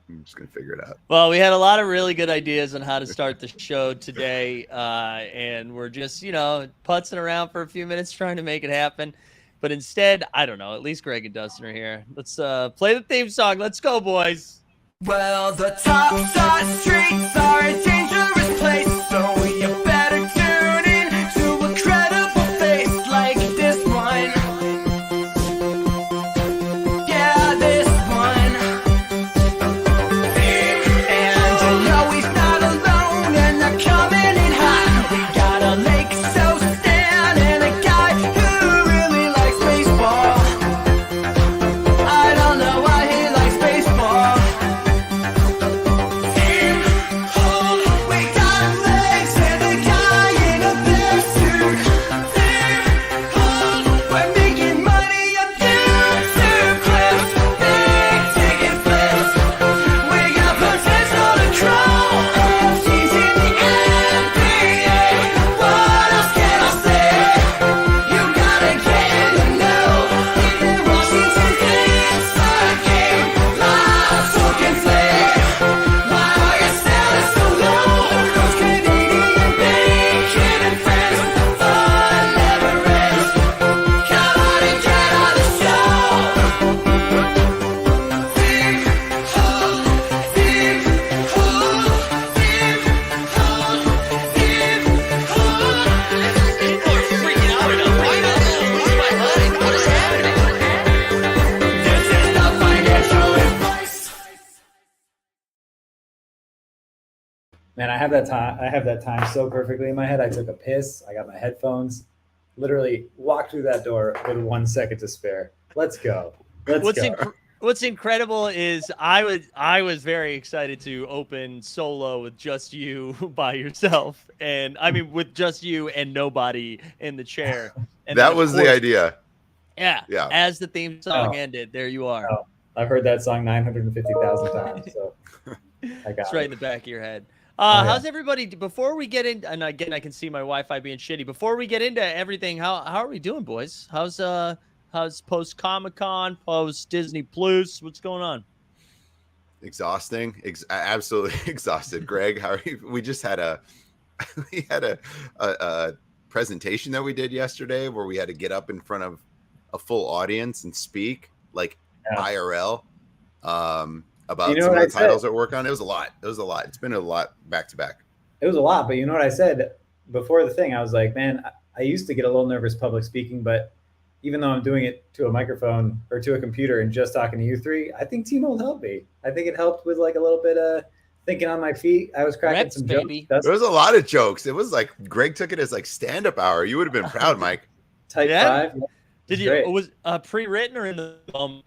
I'm just gonna figure it out. Well, we had a lot of really good ideas on how to start the show today, and we're just, putzing around for a few minutes trying to make it happen. But instead, I don't know. At least Greg and Dustin are here. Let's play the theme song. Let's go, boys. Well, the top side streets are a dangerous place, so you better tune in to a credible face like this one. Yeah, this one. And you know he's not alone, and they're coming in hot. We got a Lake so Stan and a guy who really likes baseball. I don't know why he likes baseball. Man, I have that time so perfectly in my head. I took a piss. I got my headphones. Literally walked through that door with 1 second to spare. Let's go. What's incredible is I was very excited to open solo with just you by yourself, and I mean with just you and nobody in the chair. And that was the idea. Yeah. As the theme song Oh. ended, there you are. Oh, I've heard that song 950,000 times. So I got It's right in the back of your head. How's everybody? Before we get in, and again, I can see my Wi-Fi being shitty. Before we get into everything, how are we doing, boys? How's post Comic-Con, post Disney Plus? What's going on? Exhausting. Absolutely exhausted. Greg, how are you? We just had a presentation that we did yesterday where we had to get up in front of a full audience and speak like IRL. About some of the titles that work on. It was a lot. It's been a lot back to back. It was a lot, but you know what I said before the thing? I was like, man, I used to get a little nervous public speaking, but even though I'm doing it to a microphone or to a computer and just talking to you three, I think T-Mode helped me. I think it helped with like a little bit of thinking on my feet. I was cracking some jokes. There was a lot of jokes. It was like Greg took it as like stand-up hour. You would have been proud, Mike. Type 5. Did you? Was pre-written or in the?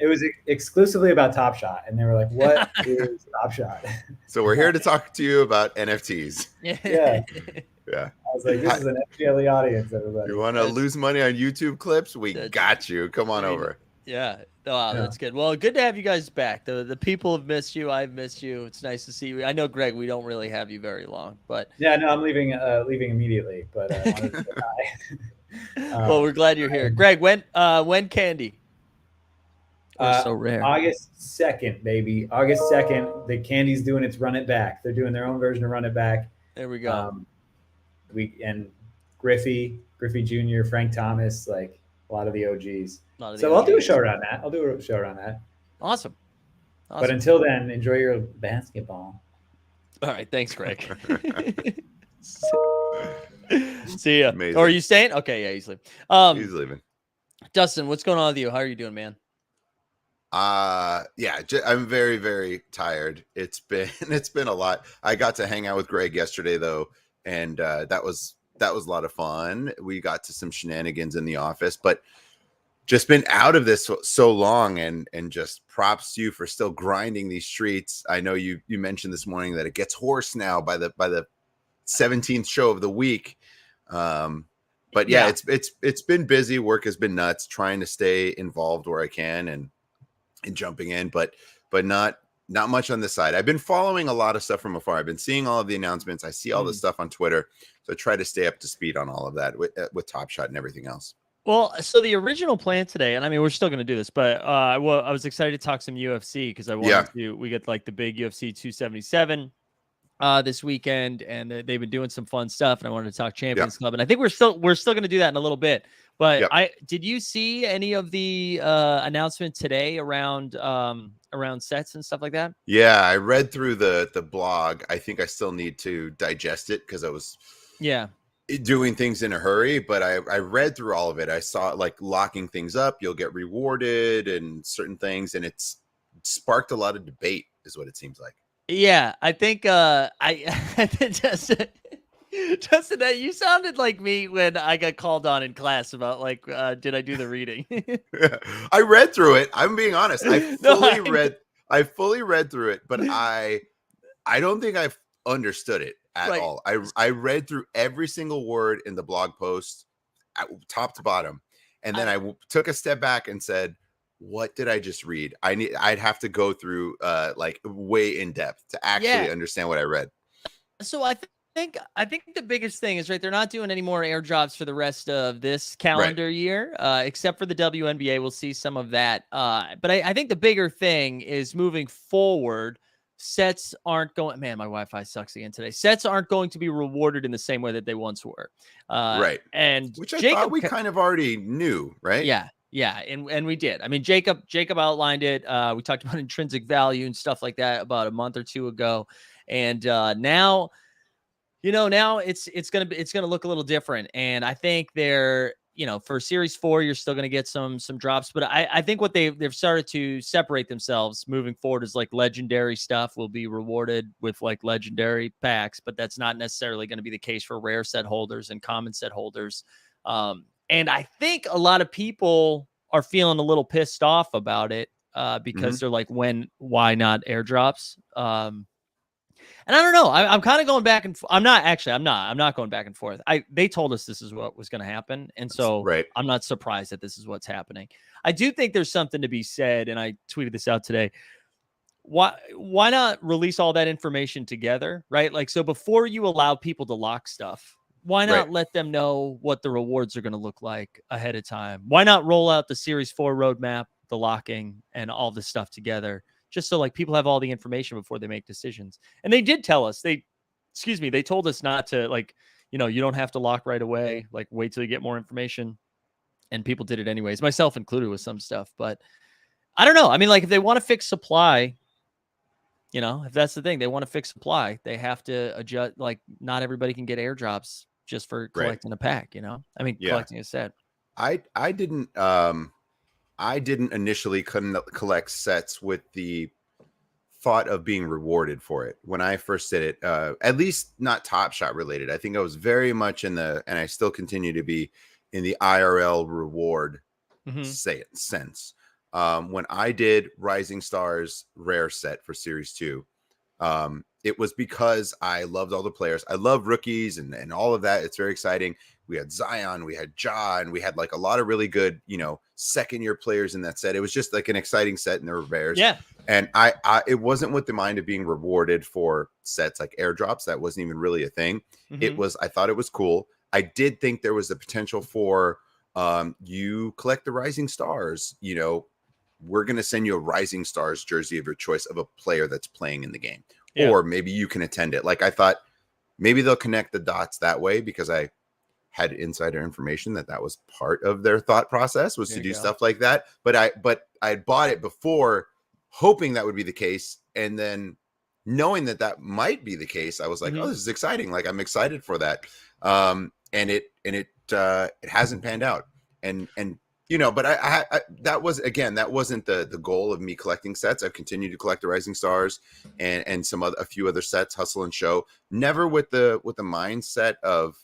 It was exclusively about Top Shot, and they were like, "What is Top Shot?" So we're here to talk to you about NFTs. Yeah. I was like, "This is an FGLE audience, everybody." You want to lose money on YouTube clips? We got you. Come on over. Yeah. Wow, that's good. Well, good to have you guys back. The people have missed you. I've missed you. It's nice to see you. I know, Greg, we don't really have you very long, but yeah, no, I'm leaving immediately. But I wanted to say hi. Well, we're glad you're here, Greg. When Candy? So rare. August 2nd, baby. August 2nd. The Candy's doing its Run It Back. They're doing their own version of Run It Back. There we go. Griffey Jr., Frank Thomas, like a lot of the OGs. I'll do a show around that. Awesome. But until then, enjoy your basketball. All right. Thanks, Greg. See ya. Amazing. Or are you staying? Okay, yeah, he's leaving. He's leaving. Dustin, what's going on with you? How are you doing, man? I'm very, very tired. It's been a lot. I got to hang out with Greg yesterday though, and that was a lot of fun. We got to some shenanigans in the office, but just been out of this so long, and just props to you for still grinding these streets. I know you mentioned this morning that it gets hoarse now by the 17th show of the week. But yeah, it's been busy. Work has been nuts, trying to stay involved where I can and jumping in, but not much on this side. I've been following a lot of stuff from afar. I've been seeing all of the announcements. I see all this stuff on Twitter. So I try to stay up to speed on all of that with Top Shot and everything else. Well, so the original plan today, and I mean, we're still going to do this, but well, I was excited to talk some UFC because I Yeah. wanted to. We get like the big UFC 277 this weekend, and they've been doing some fun stuff. And I wanted to talk Yeah. Champions Club, and I think we're still going to do that in a little bit. But Yep. did you see any of the announcement today around sets and stuff like that? Yeah, I read through the blog. I think I still need to digest it because I was Yeah. doing things in a hurry, but I read through all of it. I saw like locking things up, you'll get rewarded and certain things, and it's sparked a lot of debate, is what it seems like. Yeah, I think Justin, Justin, you sounded like me when I got called on in class about like, did I do the reading? I read through it. I'm being honest. I No, fully read through it, but I don't think I've understood it at Right. all. I read through every single word in the blog post, top to bottom, and then I took a step back and said, what did I just read? I'd have to go through like way in depth to actually understand what I read. So I think the biggest thing is, right, they're not doing any more airdrops for the rest of this calendar year, except for the WNBA. We'll see some of that. But I think the bigger thing is moving forward. Sets aren't going. Man, my Wi-Fi sucks again today. Sets aren't going to be rewarded in the same way that they once were. And which I Jacob thought we kind of already knew, right? Yeah, and we did. I mean, Jacob outlined it. We talked about intrinsic value and stuff like that about a month or two ago, and now, now it's gonna look a little different. And I think they're, for Series 4, you're still gonna get some drops, but I think what they've started to separate themselves moving forward is like legendary stuff will be rewarded with like legendary packs, but that's not necessarily going to be the case for rare set holders and common set holders. And I think a lot of people are feeling a little pissed off about it because they're like, why not airdrops? And I don't know. I'm kind of going back and I'm not going back and forth. They told us this is what was going to happen. And so I'm not surprised that this is what's happening. I do think there's something to be said. And I tweeted this out today. Why not release all that information together? Right. Like, so before you allow people to lock stuff, why not let them know what the rewards are going to look like ahead of time? Why not roll out the Series 4 roadmap, the locking, and all this stuff together, just so like people have all the information before they make decisions? And they did tell us, they told us not to, like, you don't have to lock right away, like wait till you get more information. And people did it anyways, myself included with some stuff. But I don't know. I mean, like, if they want to fix supply, if that's the thing, they want to fix supply, they have to adjust. Like, not everybody can get airdrops just for collecting a pack, I mean, collecting a set. I didn't initially collect sets with the thought of being rewarded for it when I first did it, at least not Top Shot related. I think I was very much and I still continue to be in the IRL reward sense. When I did Rising Stars rare set for Series 2, it was because I loved all the players. I love rookies and all of that. It's very exciting. We had Zion, we had Ja, and we had like a lot of really good, second-year players in that set. It was just like an exciting set, and there were rares. Yeah. And it wasn't with the mind of being rewarded for sets like airdrops. That wasn't even really a thing. I thought it was cool. I did think there was the potential for you collect the Rising Stars, we're going to send you a Rising Stars jersey of your choice of a player that's playing in the game. Yeah. Or maybe you can attend it. Like, I thought maybe they'll connect the dots that way, because I had insider information that was part of their thought process, was to do stuff like that. But I bought it before, hoping that would be the case. And then knowing that might be the case, I was like, oh, this is exciting. Like, I'm excited for that. And it hasn't panned out. And but that wasn't the goal of me collecting sets. I've continued to collect the Rising Stars and a few other sets, Hustle and Show, never with the mindset of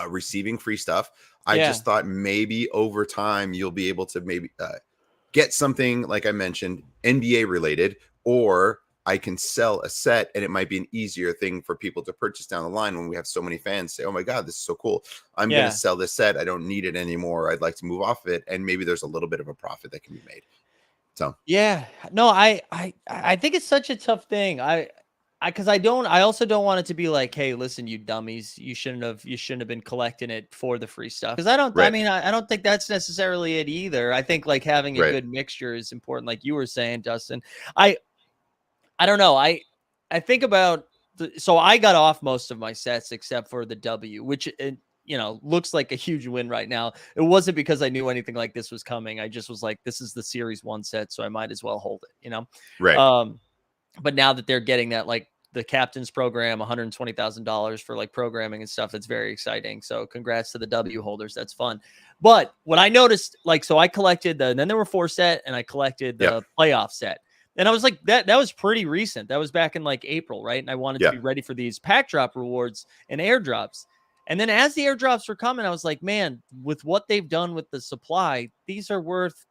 receiving free stuff. I just thought maybe over time you'll be able to maybe get something, like I mentioned, NBA related, or I can sell a set and it might be an easier thing for people to purchase down the line when we have so many fans say, oh my God, this is so cool. I'm going to sell this set. I don't need it anymore. I'd like to move off of it. And maybe there's a little bit of a profit that can be made. So, yeah, no, I think it's such a tough thing. I I also don't want it to be like, hey, listen, you dummies, you shouldn't have been collecting it for the free stuff. Because Right. I don't think that's necessarily it either. I think like having a Right. good mixture is important, like you were saying, Dustin. I don't know. I think about so I got off most of my sets except for the W, which looks like a huge win right now. It wasn't because I knew anything like this was coming. I just was like, this is the series 1 set, so I might as well hold it, Right. But now that they're getting that, like the captain's program, $120,000 for like programming and stuff, that's very exciting. So congrats to the W holders. That's fun. But what I noticed, like, so I collected and then there were 4 set and I collected the playoff set. And I was like, that was pretty recent. That was back in like April, right? And I wanted to be ready for these pack drop rewards and airdrops. And then as the airdrops were coming, I was like, man, with what they've done with the supply, these are worth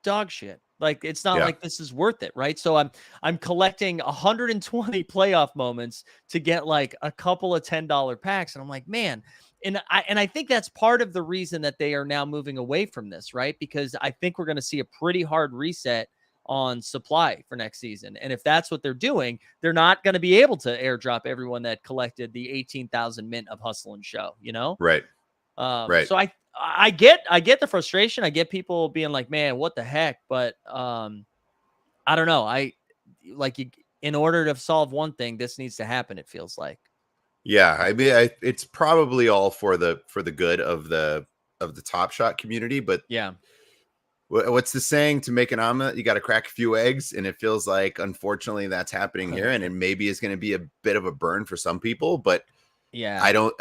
dog shit. Like, it's not like this is worth it, right? So I'm collecting 120 playoff moments to get like a couple of $10 packs. And I'm like, man, and I think that's part of the reason that they are now moving away from this, right? Because I think we're going to see a pretty hard reset on supply for next season. And if that's what they're doing, they're not going to be able to airdrop everyone that collected the 18,000 mint of Hustle and Show, Right. So I get the frustration. I get people being like, man, what the heck? But I don't know. In order to solve one thing, this needs to happen. It feels like. Yeah. I mean, it's probably all for the good of the Top Shot community, but yeah. What's the saying? To make an omelet, you got to crack a few eggs, and it feels like, unfortunately, that's happening here, and it maybe is going to be a bit of a burn for some people. But I don't.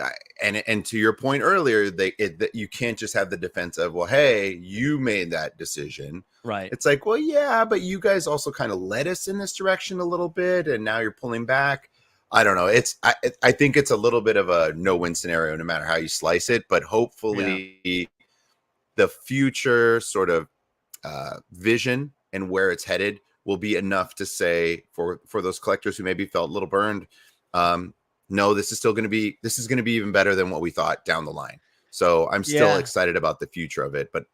And to your point earlier, that you can't just have the defense of, well, hey, you made that decision, right? It's like, well, yeah, but you guys also kind of led us in this direction a little bit, and now you're pulling back. I don't know. I think it's a little bit of a no-win scenario, no matter how you slice it. But hopefully, the future sort of vision and where it's headed will be enough to say for those collectors who maybe felt a little burned, no, this is going to be even better than what we thought down the line. So I'm still excited about the future of it, but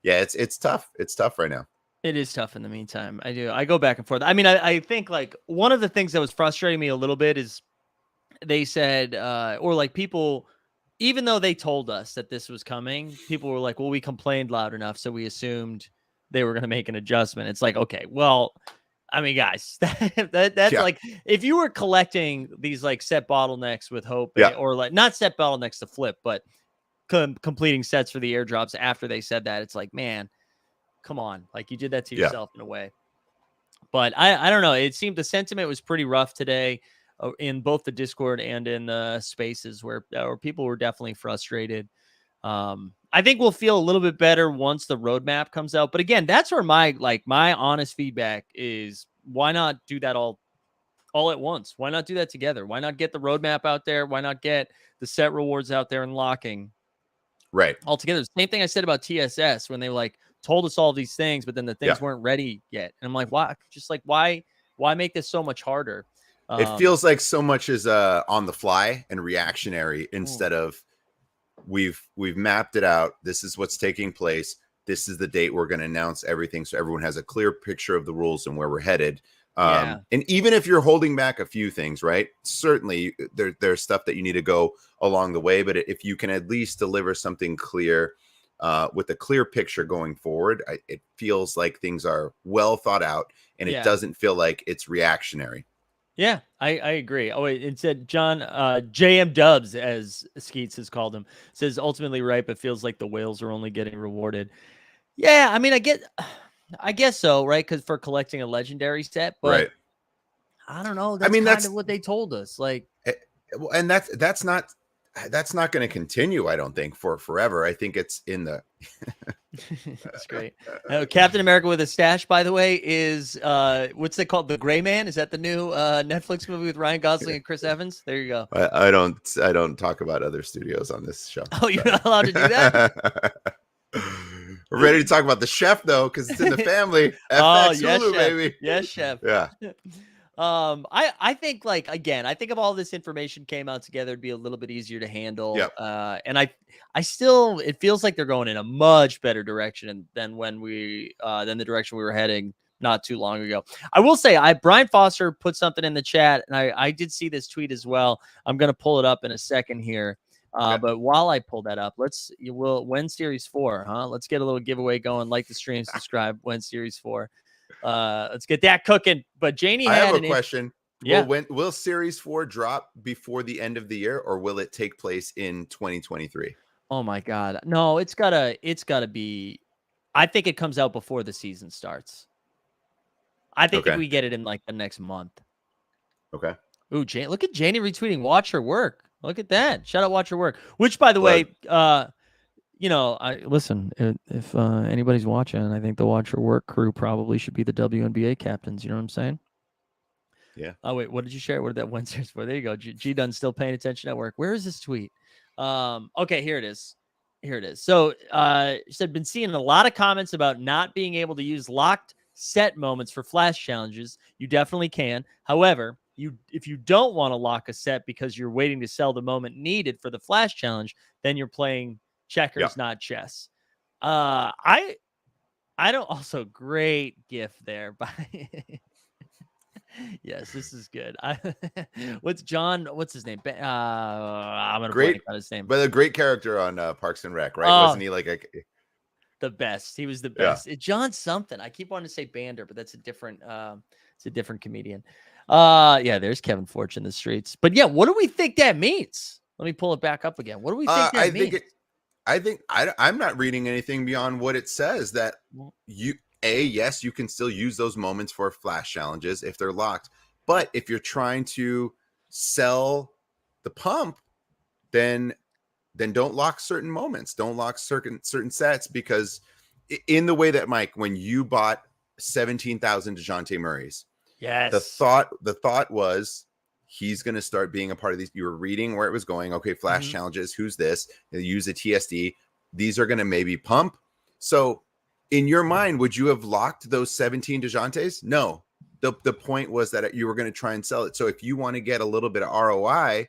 it's tough. It's tough right now. It is tough in the meantime. I go back and forth. I mean, I think like one of the things that was frustrating me a little bit is they said, or like people, even though they told us that this was coming, people were like, well, we complained loud enough, so we assumed they were going to make an adjustment. It's like, okay, well, I mean, guys, that's like, if you were collecting these like set bottlenecks with hope, or like not set bottlenecks to flip, but completing sets for the airdrops after they said that, it's like, man, come on. Like, you did that to yourself in a way. But I don't know. It seemed the sentiment was pretty rough today, in both the Discord and in the spaces where people were definitely frustrated. I think we'll feel a little bit better once the roadmap comes out. But again, that's where my honest feedback is, why not do that all at once? Why not do that together? Why not get the roadmap out there? Why not get the set rewards out there and locking all together? Same thing I said about TSS when they told us all these things, but then the things weren't ready yet. And I'm like, why? Just like, why make this so much harder? It feels like so much is on the fly and reactionary instead of we've mapped it out. This is what's taking place. This is the date we're going to announce everything, so everyone has a clear picture of the rules and where we're headed. And even if you're holding back a few things, right? Certainly there's stuff that you need to go along the way. But if you can at least deliver something clear with a clear picture going forward, it feels like things are well thought out, and it doesn't feel like it's reactionary. Yeah, I agree. Oh, it said John JM Dubs, as Skeets has called him, says ultimately right, but feels like the whales are only getting rewarded. Yeah, I mean, I guess so, right? Because for collecting a legendary set, but I don't know. That's kind of what they told us. Like, and that's not going to continue, I don't think, for forever. I think it's in the that's great. Captain America with a Stash, by the way, is what's they called? The Gray Man? Is that the new Netflix movie with Ryan Gosling and Chris Evans? There you go. I don't talk about other studios on this show. Oh, you're not allowed to do that? We're ready to talk about The Chef, though, because it's in the family. FX yes, Hulu, Chef. baby. Yes, Chef. Yeah. I think I think if all this information came out together, it'd be a little bit easier to handle. Yep. And I still, it feels like they're going in a much better direction than when than the direction we were heading not too long ago. I will say, Brian Foster put something in the chat, and I did see this tweet as well. I'm going to pull it up in a second here. But while I pull that up, we'll win Series 4, huh? Let's get a little giveaway going. Like the stream, subscribe, win Series 4. Let's get that cooking. But Janie I had have a question. Yeah. Will Series 4 drop before the end of the year, or will it take place in 2023? Oh my God. No, it's gotta be. I think it comes out before the season starts. I think if we get it in like the next month. Okay. Ooh, look at Janie retweeting. Watch her work. Look at that. Shout out, watch her work. Which, by the way, listen. If anybody's watching, I think the Watch Her Work crew probably should be the WNBA captains. You know what I'm saying? Yeah. Oh wait, what did you share? What did that one series for? There you go. G Dunn still paying attention at work. Where is this tweet? Okay, here it is. So she said, been seeing a lot of comments about not being able to use locked set moments for flash challenges. You definitely can. However, if you don't want to lock a set because you're waiting to sell the moment needed for the flash challenge, then you're playing checkers, not chess. I don't also great gift there by yes, this is good. What's his name? I'm gonna blank on his name. But a great character on Parks and Rec, right? Wasn't he like the best? He was the best. John something. I keep wanting to say Bander, but that's a different comedian. There's Kevin Fortune in the streets. But yeah, what do we think that means? Let me pull it back up again. What do we think that means? I'm not reading anything beyond what it says, that yes, you can still use those moments for flash challenges if they're locked. But if you're trying to sell the pump, then don't lock certain moments. Don't lock certain sets, because in the way that, Mike, when you bought 17,000 DeJounte Murrays, yes, the thought was he's going to start being a part of these. You were reading where it was going. Okay, flash challenges. Who's this? They use a TSD. These are going to maybe pump. So in your mind, would you have locked those 17 DeJountes? No. The point was that you were going to try and sell it. So if you want to get a little bit of ROI,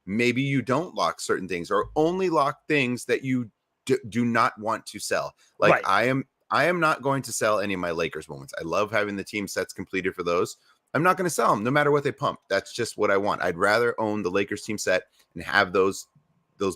maybe you don't lock certain things, or only lock things that you do not want to sell. Like I am not going to sell any of my Lakers moments. I love having the team sets completed for those. I'm not going to sell them no matter what they pump. That's just what I want. I'd rather own the Lakers team set and have those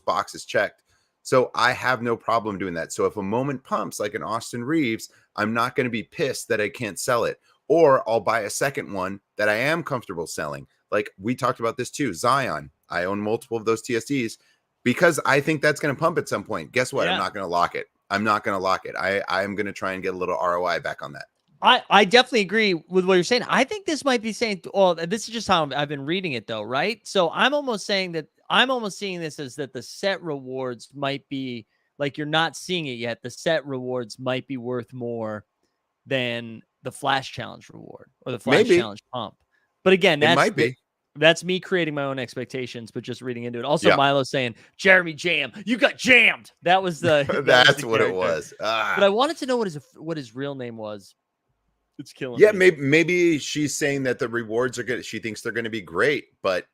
boxes checked. So I have no problem doing that. So if a moment pumps like an Austin Reeves, I'm not going to be pissed that I can't sell it. Or I'll buy a second one that I am comfortable selling. Like we talked about this too. Zion. I own multiple of those TSDs because I think that's going to pump at some point. Guess what? Yeah. I'm not going to lock it. I'm going to try and get a little ROI back on that. I definitely agree with what you're saying. I think this might be saying, well, this is just how I've been reading it though, right? So I'm almost seeing this as that the set rewards might be, like, you're not seeing it yet. The set rewards might be worth more than the flash challenge reward or the flash challenge pump. But again, that's me creating my own expectations, but just reading into it. Also, Milo saying, Jeremy Jam, you got jammed. That was the that's what it was. But I wanted to know what his real name was. It's killing me. Maybe she's saying that the rewards are good. She thinks they're going to be great, but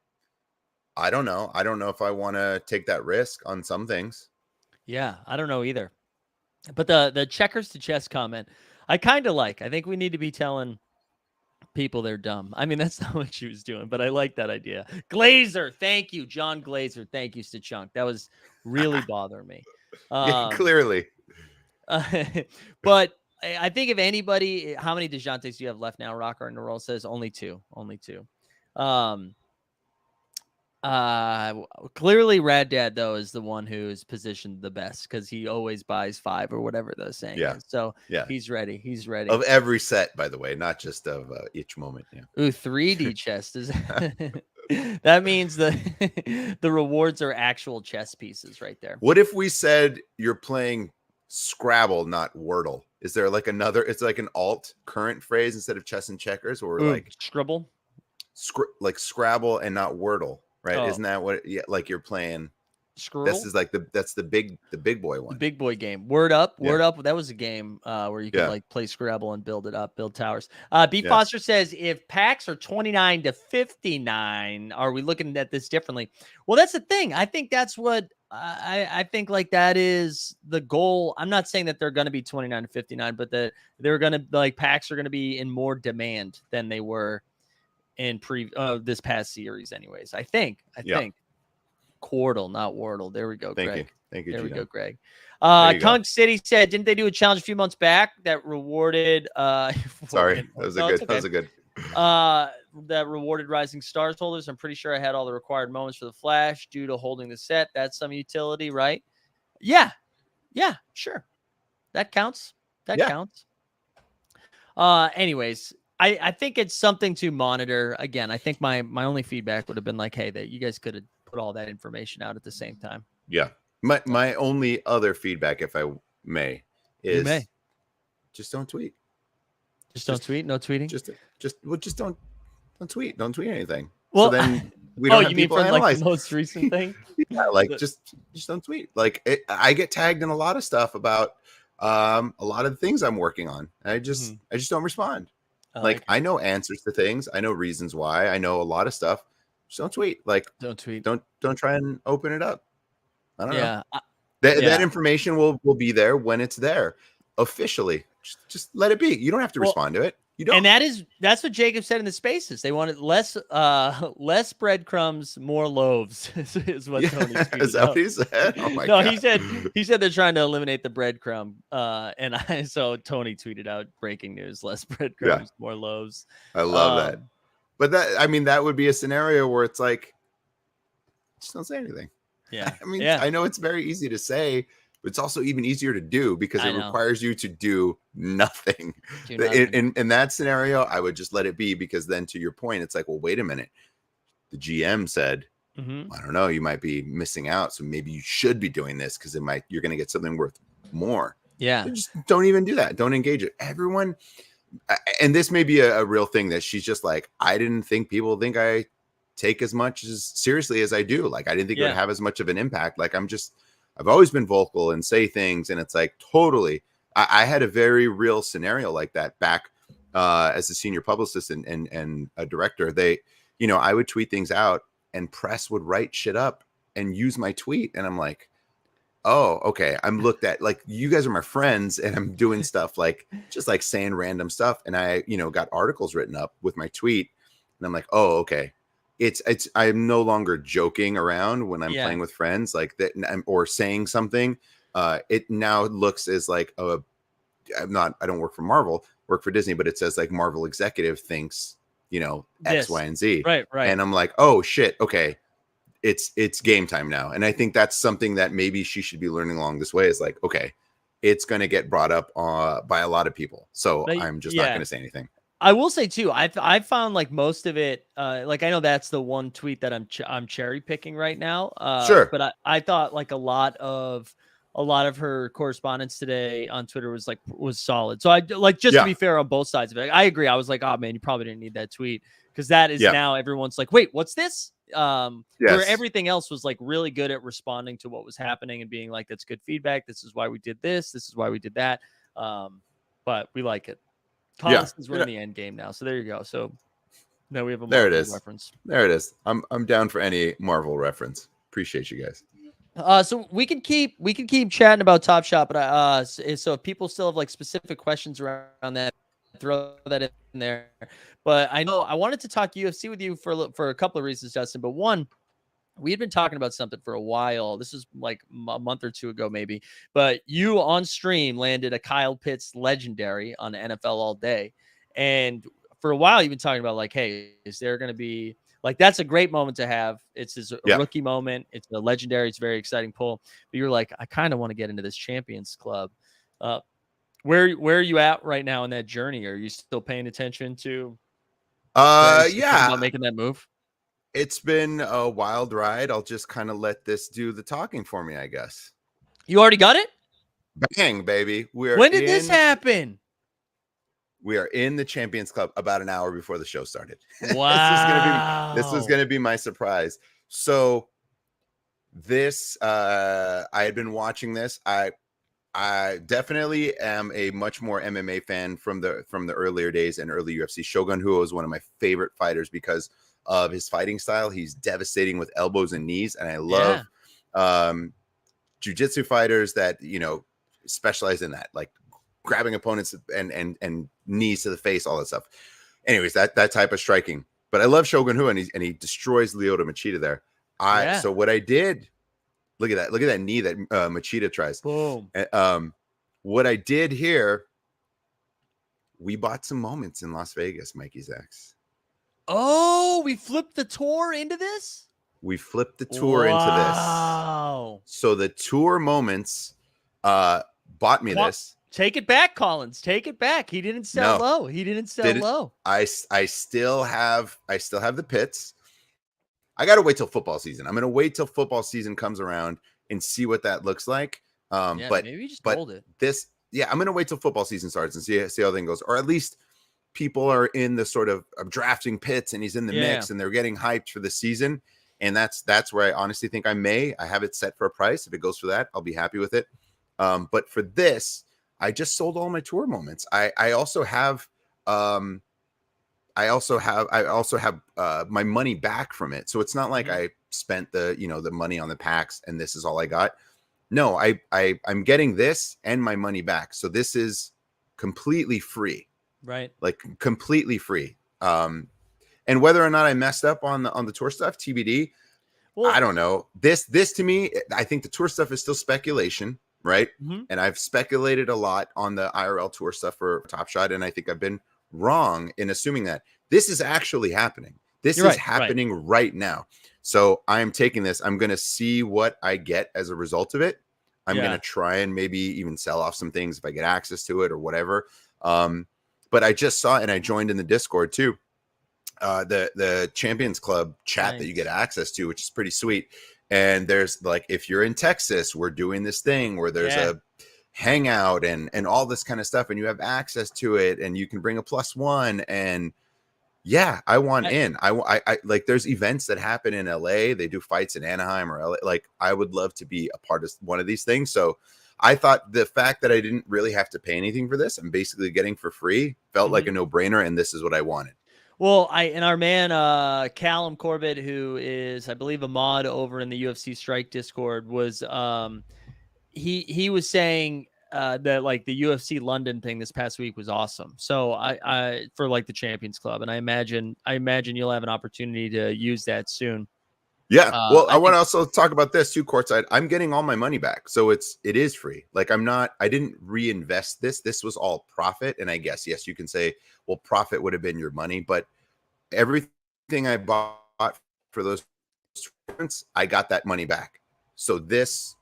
I don't know. I don't know if I want to take that risk on some things. Yeah, I don't know either. But the checkers to chess comment, I kind of like. I think we need to be telling people they're dumb. I mean, that's not what she was doing, but I like that idea. Glazer, thank you. John Glazer, thank you, Stachunk. That was really bothering me. Clearly. But I think if anybody, how many DeJountes do you have left now? Rocker in the roll says only two. Clearly Rad Dad though is the one who is positioned the best because he always buys 5 or whatever the saying is. So he's ready. Of every set, by the way, not just of each moment. Yeah. Ooh, 3D chest is that means the rewards are actual chess pieces right there. What if we said you're playing Scrabble, not Wordle? Is there like it's like an alt current phrase instead of chess and checkers, or like Scribble? Like Scrabble and not Wordle, right? Oh. Isn't that what? Yeah, like you're playing. Scroll? This is like that's the big boy one. The big boy game. Word up. That was a game where you could like play Scrabble and build towers. B Foster says, if packs are 29 to 59, are we looking at this differently? Well, that's the thing. I think that's what I think like that is the goal. I'm not saying that they're going to be 29-59, but that they're going to like packs are going to be in more demand than they were in this past series. Anyways, I think Quardle, not Wardle. There we go. Greg. Thank you. There we Gino. go, Greg. There you go. Kunk City said, didn't they do a challenge a few months back that rewarded? Sorry, that was it's okay. That was a good. That rewarded Rising Stars holders. I'm pretty sure I had all the required moments for the Flash due to holding the set. That's some utility, right? Yeah, sure. That counts. That counts. Anyways, I think it's something to monitor. Again, I think my only feedback would have been like, hey, that you guys could have put all that information out at the same time. Yeah. My only other feedback, if I may, is just don't tweet. Just don't tweet. No tweeting. Just don't tweet. Don't tweet anything. Well, so then we don't have you mean people from analyze. like the most recent thing? Yeah, like just don't tweet. Like I get tagged in a lot of stuff about a lot of the things I'm working on. I just don't respond. Like I know answers to things. I know reasons why. I know a lot of stuff. Just don't tweet. Like don't tweet. Don't try and open it up. I don't know. That That information will be there when it's there officially. Just let it be. You don't have to respond to it. You don't. And that's what Jacob said in the spaces. They wanted less breadcrumbs, more loaves. is what Tony tweeted. Is that what he said? Oh my no, God. he said they're trying to eliminate the breadcrumb. So Tony tweeted out breaking news: less breadcrumbs, more loaves. I love that. But that would be a scenario where it's like, just don't say anything. Yeah. I know it's very easy to say, but it's also even easier to do because it requires you to do nothing. In that scenario, I would just let it be, because then to your point, it's like, well, wait a minute. The GM said, I don't know, you might be missing out. So maybe you should be doing this because you're going to get something worth more. Yeah. So just don't even do that. Don't engage it. Everyone. And this may be a real thing that she's just like, I didn't think people think I take as much as seriously as I do. Like, I didn't think it would have as much of an impact. Like, I've always been vocal and say things. And it's like, totally. I had a very real scenario like that back as a senior publicist and a director. I would tweet things out and press would write shit up and use my tweet. And I'm like, oh, okay. I'm looked at like, you guys are my friends and I'm doing stuff like just like saying random stuff. And I, got articles written up with my tweet and I'm like, oh, okay. I'm no longer joking around when I'm playing with friends like that or saying something. It now looks as like, I don't work for Marvel, work for Disney, but it says like Marvel executive thinks, X, Y, and Z. Right. And I'm like, oh shit. Okay. It's game time now. And I think that's something that maybe she should be learning along this way is like, okay, it's going to get brought up by a lot of people. So I'm just not going to say anything. I will say too, I found like most of it, like I know that's the one tweet that I'm cherry picking right now. Sure. But I thought like a lot of her correspondence today on Twitter was solid. So I like, just to be fair on both sides of it, I agree. I was like, oh man, you probably didn't need that tweet. Cause that is now everyone's like, wait, what's this? Where everything else was like really good at responding to what was happening and being like, that's good feedback. This is why we did this. This is why we did that. But we like it. Collins we're in the end game now. So there you go. So now we have a Marvel reference. There it is. I'm down for any Marvel reference. Appreciate you guys. So we can keep chatting about Top Shot, but so if people still have like specific questions around that, throw that in there. But I know I wanted to talk UFC with you for a couple of reasons, Justin. But one, we had been talking about something for a while. This is like a month or two ago, maybe. But you on stream landed a Kyle Pitts legendary on NFL All Day. And for a while, you've been talking about like, hey, is there going to be like, that's a great moment to have. It's his rookie moment. It's a legendary. It's a very exciting pull. But you're like, I kind of want to get into this Champions Club. Where are you at right now in that journey? Are you still paying attention to about making that move? It's been a wild ride. I'll just kind of let this do the talking for me, I guess. You already got it? Bang, baby. When did this happen? We are in the Champions Club about an hour before the show started. Wow. This was going to be my surprise. So this, I had been watching this. I definitely am a much more MMA fan from the earlier days and early UFC. Shogun Rua is one of my favorite fighters because of his fighting style. He's devastating with elbows and knees, and I love jiu-jitsu fighters that, you know, specialize in that, like grabbing opponents and knees to the face, all that stuff. Anyways, that type of striking. But I love Shogun Hu, and he destroys Lyoto Machida there. So what I did, look at that knee that Machida tries. Boom. What I did here, we bought some moments in Las Vegas, Mikey Zacks. Oh, we flipped the tour into this? We flipped the tour into this. Wow. So the tour moments bought me this. Take it back, Collins. Take it back. He didn't sell low. He didn't sell low. I still have the pits. I got to wait till football season. I'm going to wait till football season comes around and see what that looks like. But maybe you just hold it. I'm going to wait till football season starts and see how the thing goes. Or at least people are in the sort of drafting pits and he's in the mix and they're getting hyped for the season. And that's where I honestly think I have it set for a price. If it goes for that, I'll be happy with it. But for this, I just sold all my tour moments. I also have my money back from it. So it's not like I spent the money on the packs and this is all I got. No, I'm getting this and my money back. So this is completely free. Right. Like completely free. And whether or not I messed up on the tour stuff, TBD. Well, I don't know. This to me, I think the tour stuff is still speculation, right? Mm-hmm. And I've speculated a lot on the IRL tour stuff for Top Shot, and I think I've been wrong in assuming that this is actually happening. This is happening right now. So I am taking this. I'm going to see what I get as a result of it. I'm going to try and maybe even sell off some things if I get access to it or whatever. But I just saw, and I joined in the Discord too. The Champions Club chat that you get access to, which is pretty sweet. And there's like, if you're in Texas, we're doing this thing where there's a hangout and all this kind of stuff, and you have access to it, and you can bring a +1. And I want in. I like, there's events that happen in LA. They do fights in Anaheim or LA. Like, I would love to be a part of one of these things. So I thought the fact that I didn't really have to pay anything for this, I'm basically getting for free, felt like a no-brainer, and this is what I wanted. Well, and our man Callum Corbett, who is, I believe, a mod over in the UFC Strike Discord, was he was saying that like the UFC London thing this past week was awesome. So I for like the Champions Club, and I imagine you'll have an opportunity to use that soon. Yeah. Well, I want to also talk about this too, courtside. I'm getting all my money back. So it is free. Like I didn't reinvest this. This was all profit. And I guess, yes, you can say, well, profit would have been your money, but everything I bought for those tournaments, I got that money back. So this,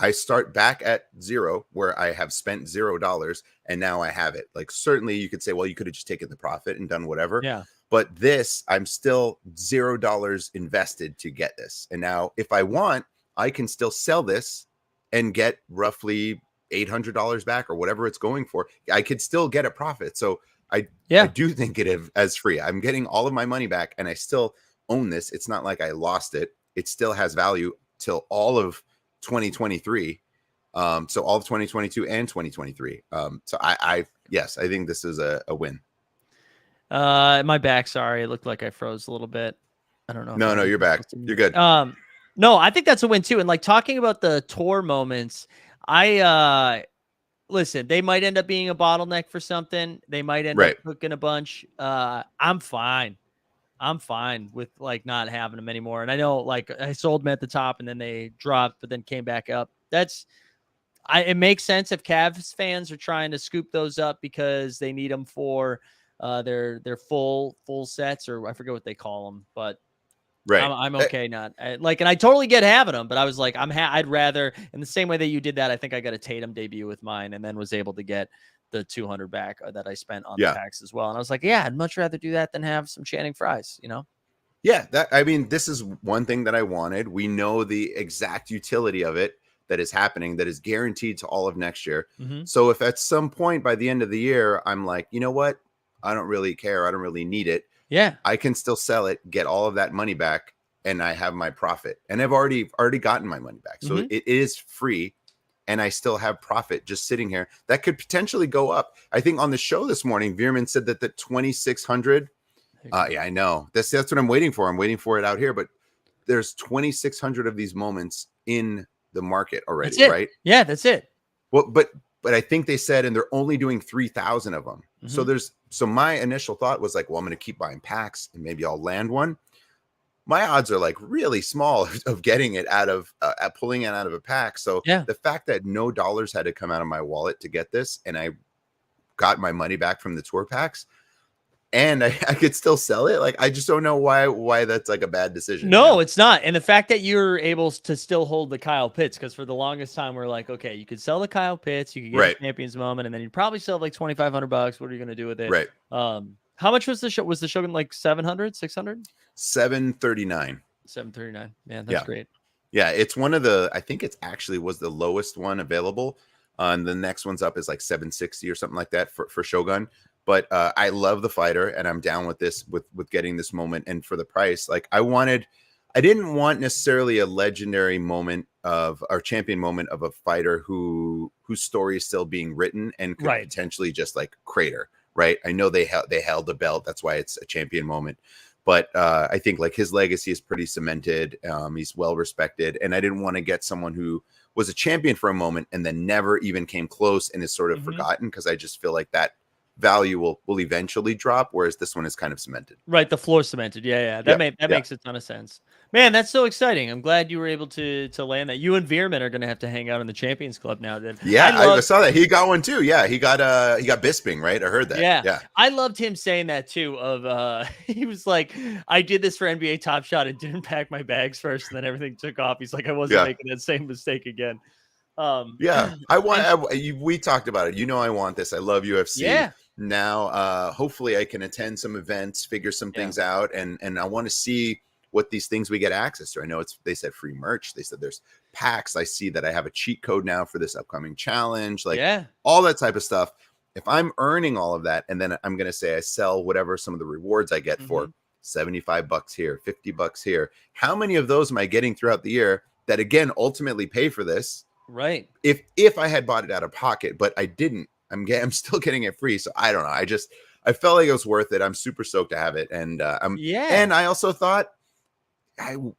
I start back at zero where I have spent $0 and now I have it. Like, certainly you could say, well, you could have just taken the profit and done whatever. Yeah. But this, I'm still $0 invested to get this. And now if I want, I can still sell this and get roughly $800 back or whatever it's going for. I could still get a profit. So I do think it as free. I'm getting all of my money back and I still own this. It's not like I lost it. It still has value till all of 2023. So all of 2022 and 2023. So I think this is a win. My back, sorry. It looked like I froze a little bit. I don't know. No, you're back. You're good. No, I think that's a win too. And like talking about the tour moments, listen, they might end up being a bottleneck for something. They might end up cooking a bunch. I'm fine. I'm fine with like not having them anymore. And I know like I sold them at the top and then they dropped, but then came back up. It makes sense if Cavs fans are trying to scoop those up because they need them for their full sets, or I forget what they call them, but I'm okay and I totally get having them, but I was like, I'd rather, in the same way that you did that, I think I got a Tatum debut with mine and then was able to get the 200 back that I spent on the tax as well. And I was like, I'd much rather do that than have some Channing fries, you know? Yeah. This is one thing that I wanted. We know the exact utility of it that is happening, that is guaranteed to all of next year. Mm-hmm. So if at some point by the end of the year, I'm like, you know what? I don't really care. I don't really need it. Yeah. I can still sell it, get all of that money back, and I have my profit. And I've already gotten my money back. So it is free, and I still have profit just sitting here. That could potentially go up. I think on the show this morning, Veerman said that the 2,600. I know. That's what I'm waiting for. I'm waiting for it out here. But there's 2,600 of these moments in the market That's already, it. right? Yeah, that's it. Well, but I think they said, and they're only doing 3,000 of them. Mm-hmm. So my initial thought was like, well, I'm going to keep buying packs and maybe I'll land one. My odds are like really small of getting it out of pulling it out of a pack. So Yeah. the fact that no dollars had to come out of my wallet to get this, and I got my money back from the tour packs, and I could still sell it. Like, I just don't know why that's like a bad decision. No, it's not. And the fact that you're able to still hold the Kyle Pitts, because for the longest time we're like, okay, you could sell the Kyle Pitts, you could get Right. a Champions Moment, and then you'd probably sell like $2,500. What are you going to do with it? Right. How much was the show? Was the show like 700, 600? 739. 739. Man, that's great. Yeah, it's one of the, I think it's actually was the lowest one available. And the next one's up is like 760 or something like that for Shogun. But I love the fighter, and I'm down with this, with getting this moment. And for the price, like I didn't want necessarily a legendary moment or champion moment of a fighter whose story is still being written and could potentially just like crater. Right. I know they held the belt. That's why it's a champion moment. But I think like his legacy is pretty cemented. He's well respected. And I didn't want to get someone who was a champion for a moment and then never even came close and is sort of forgotten, because I just feel like that value will eventually drop, whereas this one is kind of cemented. Right, the floor cemented. Yeah. That makes a ton of sense. Man, that's so exciting. I'm glad you were able to land that. You and Veerman are going to have to hang out in the Champions Club now. Then. Yeah, I saw that. He got one too. Yeah, he got Bisping, right? I heard that. Yeah. I loved him saying that too. He was like, I did this for NBA Top Shot and didn't pack my bags first, and then everything took off. He's like, I wasn't making that same mistake again. We talked about it. I want this. I love UFC. Yeah. Now, hopefully I can attend some events, figure some things out, and I want to see what these things we get access to. I know they said free merch. They said there's packs. I see that I have a cheat code now for this upcoming challenge, like all that type of stuff. If I'm earning all of that, and then I'm going to say I sell whatever some of the rewards I get for $75 here, $50 here, how many of those am I getting throughout the year that again ultimately pay for this? Right. If I had bought it out of pocket, but I didn't, I'm still getting it free. So I don't know. I felt like it was worth it. I'm super stoked to have it. And and I also thought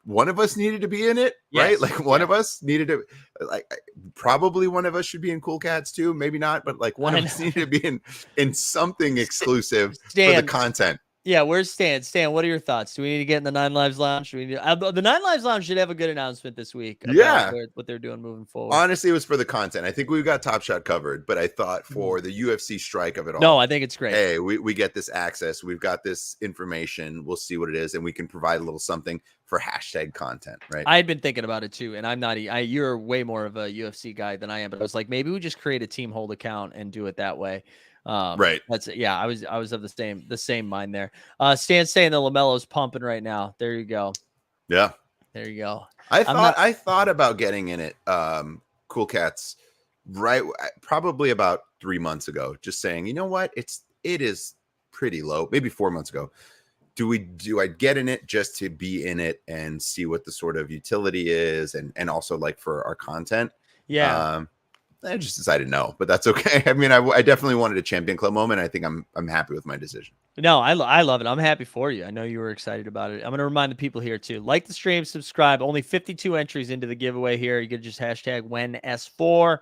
one of us needed to be in it, right? Like one of us needed to, like, probably one of us should be in Cool Cats too. Maybe not, but like one of us needed to be in something exclusive for the content. Yeah, where's Stan? Stan, what are your thoughts? Do we need to get in the Nine Lives Lounge? The Nine Lives Lounge should have a good announcement this week about what they're doing moving forward. Honestly, it was for the content. I think we've got Top Shot covered, but I thought for the UFC strike of it all. No, I think it's great. Hey, we get this access. We've got this information. We'll see what it is, and we can provide a little something for hashtag content, right? I had been thinking about it too, and I'm not. You're way more of a UFC guy than I am, but I was like, maybe we just create a Team Hold account and do it that way. Right. That's it. Yeah, I was of the same mind there. Stan's saying the LaMelo's pumping right now. There you go. Yeah. There you go. I thought about getting in it. Cool Cats, right? Probably about 3 months ago, just saying, you know what? It is pretty low. Maybe 4 months ago. Do I get in it just to be in it and see what the sort of utility is and also like for our content? Yeah. I just decided no, but that's okay. I mean, I definitely wanted a Champion Club moment. I think I'm happy with my decision. No, I love it. I'm happy for you. I know you were excited about it. I'm going to remind the people here too. Like the stream, subscribe. Only 52 entries into the giveaway here. You can just hashtag WhenS4.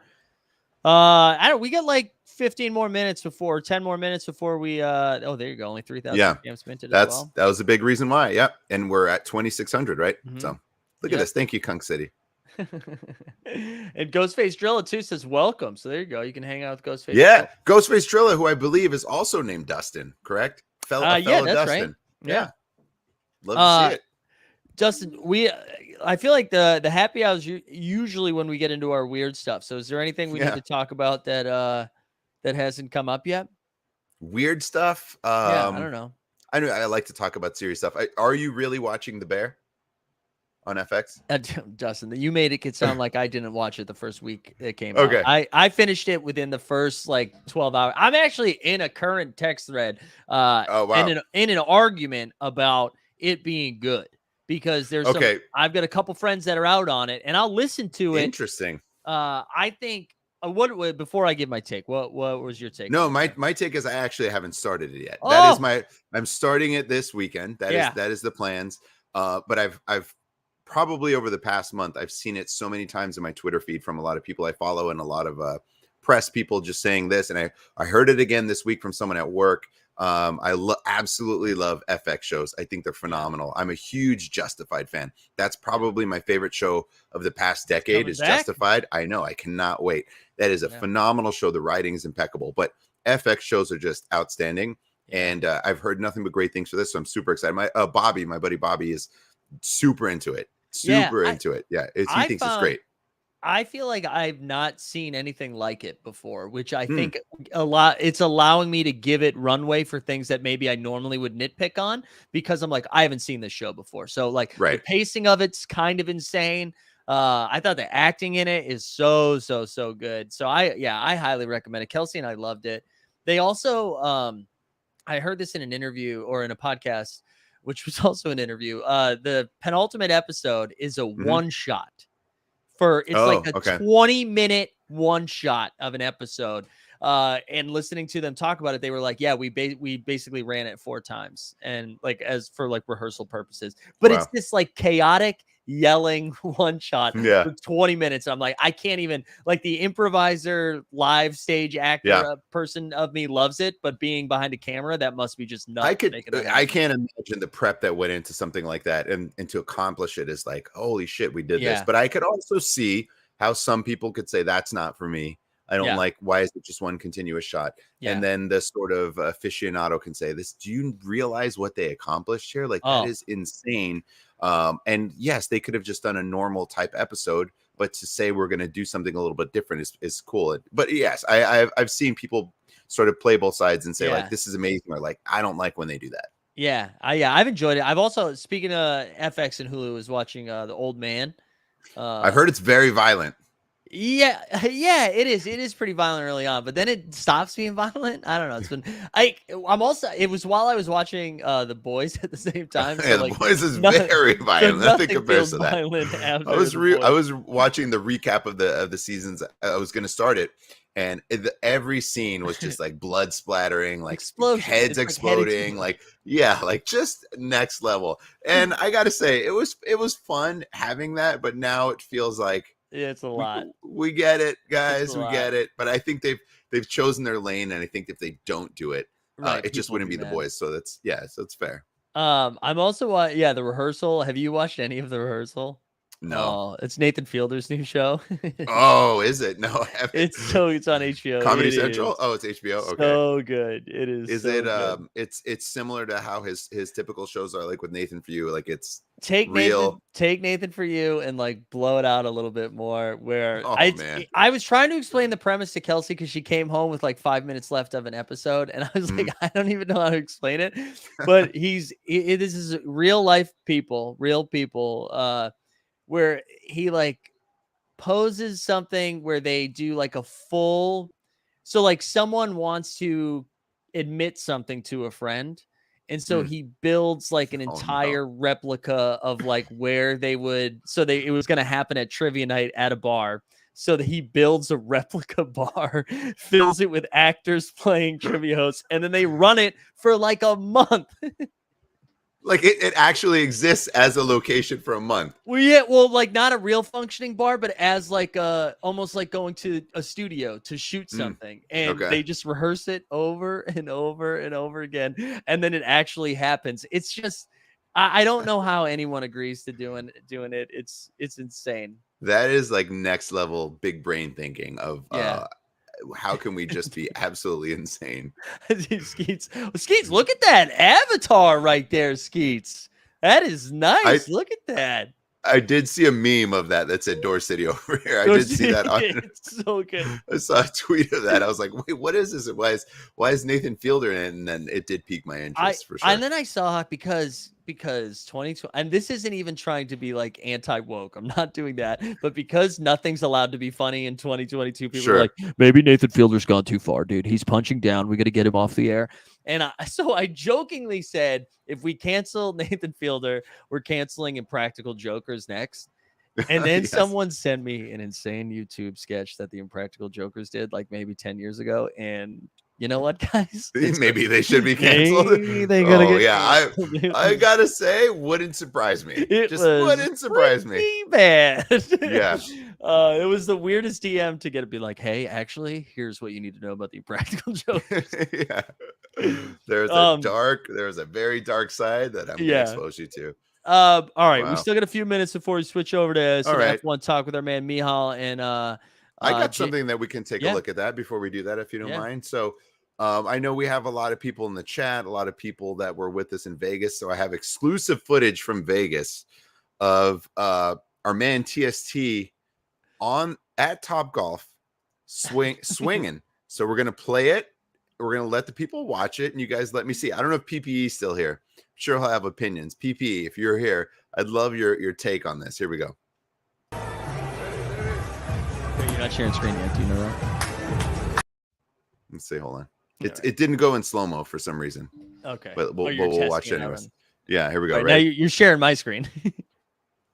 We got like 15 more minutes before, 10 more minutes before we there you go. Only 3,000 stamps minted as well. That was a big reason why. Yep. And we're at 2,600, right? So look at this. Thank you, Kunk City. And Ghostface Drilla too says welcome. So there you go. You can hang out with Ghostface. Yeah, Ghostface Drilla, who I believe is also named Dustin, correct? Fellow that's Dustin. Right. Yeah. Love to see it. Dustin, I feel like the happy hours usually when we get into our weird stuff. So is there anything we need to talk about that hasn't come up yet? Weird stuff. I don't know. I like to talk about serious stuff. Are you really watching The Bear on FX? Dustin, you made it sound like I didn't watch it the first week it came out. I finished it within the first like 12 hours. I'm actually in a current text thread in an argument about it being good because there's I've got a couple friends that are out on it and I'll listen to it. Interesting. I think before I give my take, what was your take? No, my take is I actually haven't started it yet. That is I'm starting it this weekend. That is the plans. But I've probably over the past month, I've seen it so many times in my Twitter feed from a lot of people I follow and a lot of press people just saying this. And I heard it again this week from someone at work. I absolutely love FX shows. I think they're phenomenal. I'm a huge Justified fan. That's probably my favorite show of the past decade is Justified. I know. I cannot wait. That is a phenomenal show. The writing is impeccable, but FX shows are just outstanding. And I've heard nothing but great things for this. So I'm super excited. My buddy Bobby is super into it. Into it. Yeah. He thinks it's great. I feel like I've not seen anything like it before, which I think it's allowing me to give it runway for things that maybe I normally would nitpick on, because I'm like, I haven't seen this show before. So like the pacing of it's kind of insane. I thought the acting in it is so good. So I highly recommend it. Kelsey and I loved it. They also, I heard this in an interview or in a podcast, which was also an interview. The penultimate episode is a one shot. It's like a 20-minute one shot of an episode. And listening to them talk about it, they were like, yeah, we basically ran it 4 times, and like as for like rehearsal purposes. But it's this like chaotic yelling one shot for 20 minutes. I'm like, I can't even, like, the improviser live stage actor person of me loves it, but being behind a camera, that must be just nuts. I can't imagine the prep that went into something like that, and to accomplish it is like, holy shit, we did this. But I could also see how some people could say that's not for me. I don't like, why is it just one continuous shot? And then the sort of aficionado can say this. Do you realize what they accomplished here? Like, that is insane. And yes, they could have just done a normal type episode, but to say we're going to do something a little bit different is cool. But yes, I've seen people sort of play both sides and say like, this is amazing, or like, I don't like when they do that. I've enjoyed it. I've also, speaking of FX and Hulu, was watching The Old Man. I've heard it's very violent. Yeah, it is. It is pretty violent early on, but then it stops being violent. I don't know. It's been it was while I was watching The Boys at the same time. So The Boys is very violent. Nothing compares to that. I was watching the recap of the seasons. I was going to start it, and every scene was just like blood splattering, like heads exploding, like just next level. And I got to say, it was fun having that, but now it feels like, it's a lot. We get it, guys. We get it. But I think they've chosen their lane, and I think if they don't do it, it just wouldn't be The Boys. So so it's fair. I'm also The Rehearsal. Have you watched any of The Rehearsal? No. It's Nathan Fielder's new show. Oh, is it? No, it's on HBO. Comedy Central. Oh, it's HBO. Okay. So good. It is. Is it? Good. It's similar to how his typical shows are, like with Nathan For You. Like, it's take Nathan For You and like blow it out a little bit more. Where I was trying to explain the premise to Kelsey because she came home with like 5 minutes left of an episode, and I was like, I don't even know how to explain it. But this is real life people, where he like poses something where they do like a full, so like someone wants to admit something to a friend, and so he builds like an entire replica of like where they would, it was going to happen at trivia night at a bar, so that he builds a replica bar, fills it with actors playing trivia hosts, and then they run it for like a month. Like it actually exists as a location for a month. Well, like not a real functioning bar, but as like almost like going to a studio to shoot something, and they just rehearse it over and over and over again, and then it actually happens. It's just, I don't know how anyone agrees to doing it. It's insane. That is like next level big brain thinking of how can we just be absolutely insane? Skeets, look at that avatar right there, Skeets. That is nice. Look at that. I did see a meme of that said Door City over here. I did see that. It's so good. I saw a tweet of that. I was like, wait, what is this? Why is Nathan Fielder in it? And then it did pique my interest for sure. And then I saw because 2020, and this isn't even trying to be like anti-woke. I'm not doing that. But because nothing's allowed to be funny in 2022, people are like, maybe Nathan Fielder's gone too far, dude. He's punching down. We got to get him off the air. And so I jokingly said, if we cancel Nathan Fielder, we're canceling Impractical Jokers next. And then someone sent me an insane YouTube sketch that the Impractical Jokers did like maybe 10 years ago. And You know what, guys? Maybe they should be canceled. Maybe they gotta get canceled. I gotta say, wouldn't surprise me. It Just was wouldn't surprise me. pretty bad. Yeah. It was the weirdest DM to get to be like, hey, actually, here's what you need to know about the Impractical Jokers. Yeah. There's a very dark side that I'm gonna expose you to. All right, Wow. we still got a few minutes before we switch over to some right. F1 talk with our man Mihal and I got something that we can take a look at that before we do that, if you don't mind. So I know we have a lot of people in the chat, a lot of people that were with us in Vegas. So I have exclusive footage from Vegas of our man TST at Topgolf swinging. So we're gonna play it. We're gonna let the people watch it, and you guys let me see. I don't know if PPE is still here. I'm sure he'll have opinions. PPE, if you're here, I'd love your take on this. Here we go. Wait, you're not sharing screen yet. Do you know that? Let's see. Hold on. It didn't go in slow-mo for some reason. Okay. But we'll watch it anyways. Yeah, here we go. Right, now you're sharing my screen.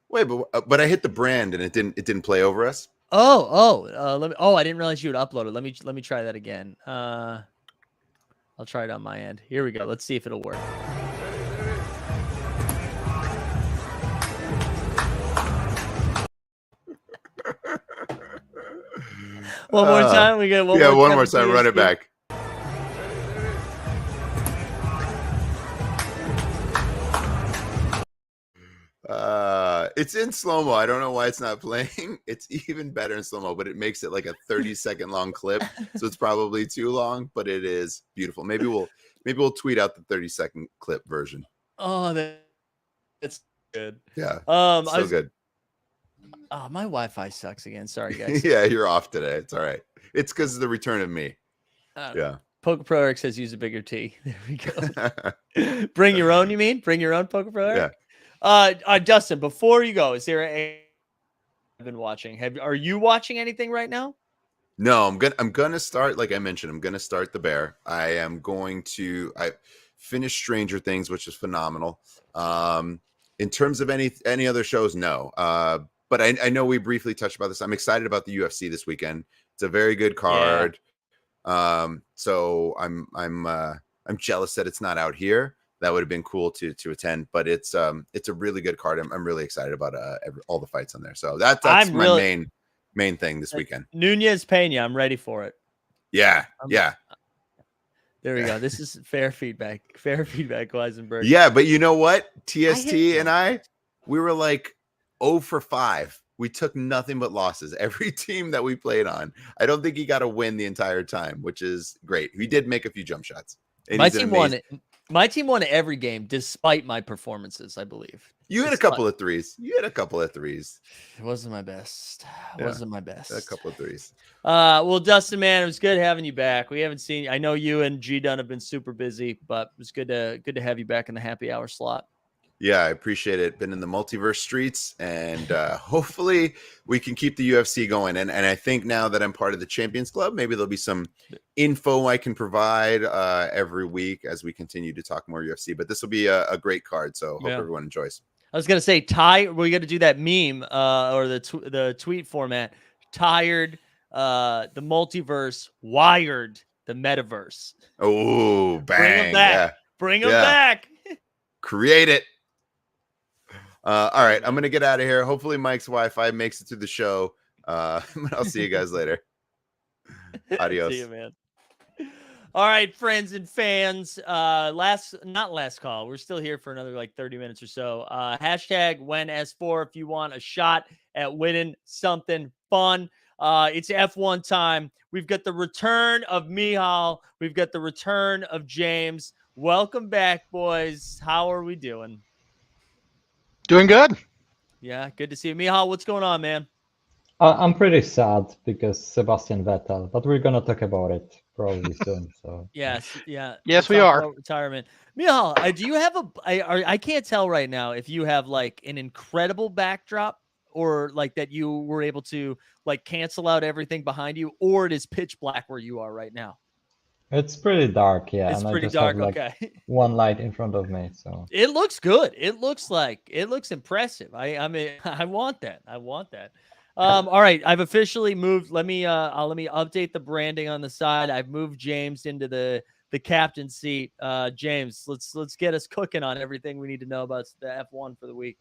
Wait, but I hit the brand and it didn't play over us. Let me. Oh, I didn't realize you would upload it. Let me try that again. I'll try it on my end. Here we go. Let's see if it'll work. One more time. We get one. Yeah, one more time. Run it back. It's in slow-mo. I don't know why it's not playing. It's even better in slow-mo, but it makes it like a 30-second long clip. So it's probably too long, but it is beautiful. Maybe we'll tweet out the 30-second clip version. Oh, that's good. Yeah. So good. Oh, my Wi-Fi sucks again. Sorry, guys. Yeah, you're off today. It's all right. It's because of the return of me. Yeah. Poker Pro Eric says use a bigger T. There we go. Bring your own, you mean? Bring your own Poker Pro Eric? Yeah. Dustin, before you go, is there I've been watching? Are you watching anything right now? No, I'm gonna start, like I mentioned, I'm gonna start The Bear. I finished Stranger Things, which is phenomenal. In terms of any other shows, no. But I know we briefly touched about this. I'm excited about the UFC this weekend. It's a very good card. Yeah. So I'm jealous that it's not out here. That would have been cool to attend, but it's a really good card. I'm really excited about all the fights on there. So that's my main thing this weekend. Nunez Pena, I'm ready for it. Yeah. There we go. This is fair feedback. Fair feedback, Weisenberg. Yeah, but you know what? TST and we were like 0 for 5. We took nothing but losses. Every team that we played on. I don't think he got a win the entire time, which is great. He did make a few jump shots. My team won. My team won every game despite my performances, I believe. You had a couple of threes. It wasn't my best. A couple of threes. Well, Dustin, man, it was good having you back. We haven't seen. I know you and G Dunn have been super busy, but it was good to have you back in the happy hour slot. Yeah, I appreciate it. Been in the multiverse streets, and hopefully we can keep the UFC going. And I think now that I'm part of the Champions Club, maybe there'll be some info I can provide every week as we continue to talk more UFC. But this will be a great card, so hope everyone enjoys. I was gonna say, we got to do that meme or the tweet format. Tired, the multiverse, wired, the metaverse. Oh, bang! Bring them back. Yeah. Bring them back. Create it. All right, I'm gonna get out of here. Hopefully Mike's Wi-Fi makes it through the show. I'll see you guys later. Adios. See you, man. All right, friends and fans. Not last call. We're still here for another like 30 minutes or so. Hashtag WhenS4 if you want a shot at winning something fun. It's F1 time. We've got the return of Mihal. We've got the return of James. Welcome back, boys. How are we doing? Doing good. Yeah, good to see you. Mihal, what's going on, man? I'm pretty sad because Sebastian Vettel, but we're gonna talk about it probably soon. So yes, we are. Retirement. Mihal, do you have I can't tell right now if you have like an incredible backdrop or like that you were able to like cancel out everything behind you, or it is pitch black where you are right now. it's pretty dark, yeah. It's and pretty I just dark. have, like, Okay. one light in front of me, so It looks good. It looks impressive. I mean, I want that. All right, I've officially moved. Let me update the branding on the side. I've moved James into the captain seat. James, let's get us cooking on everything we need to know about the F1 for the week.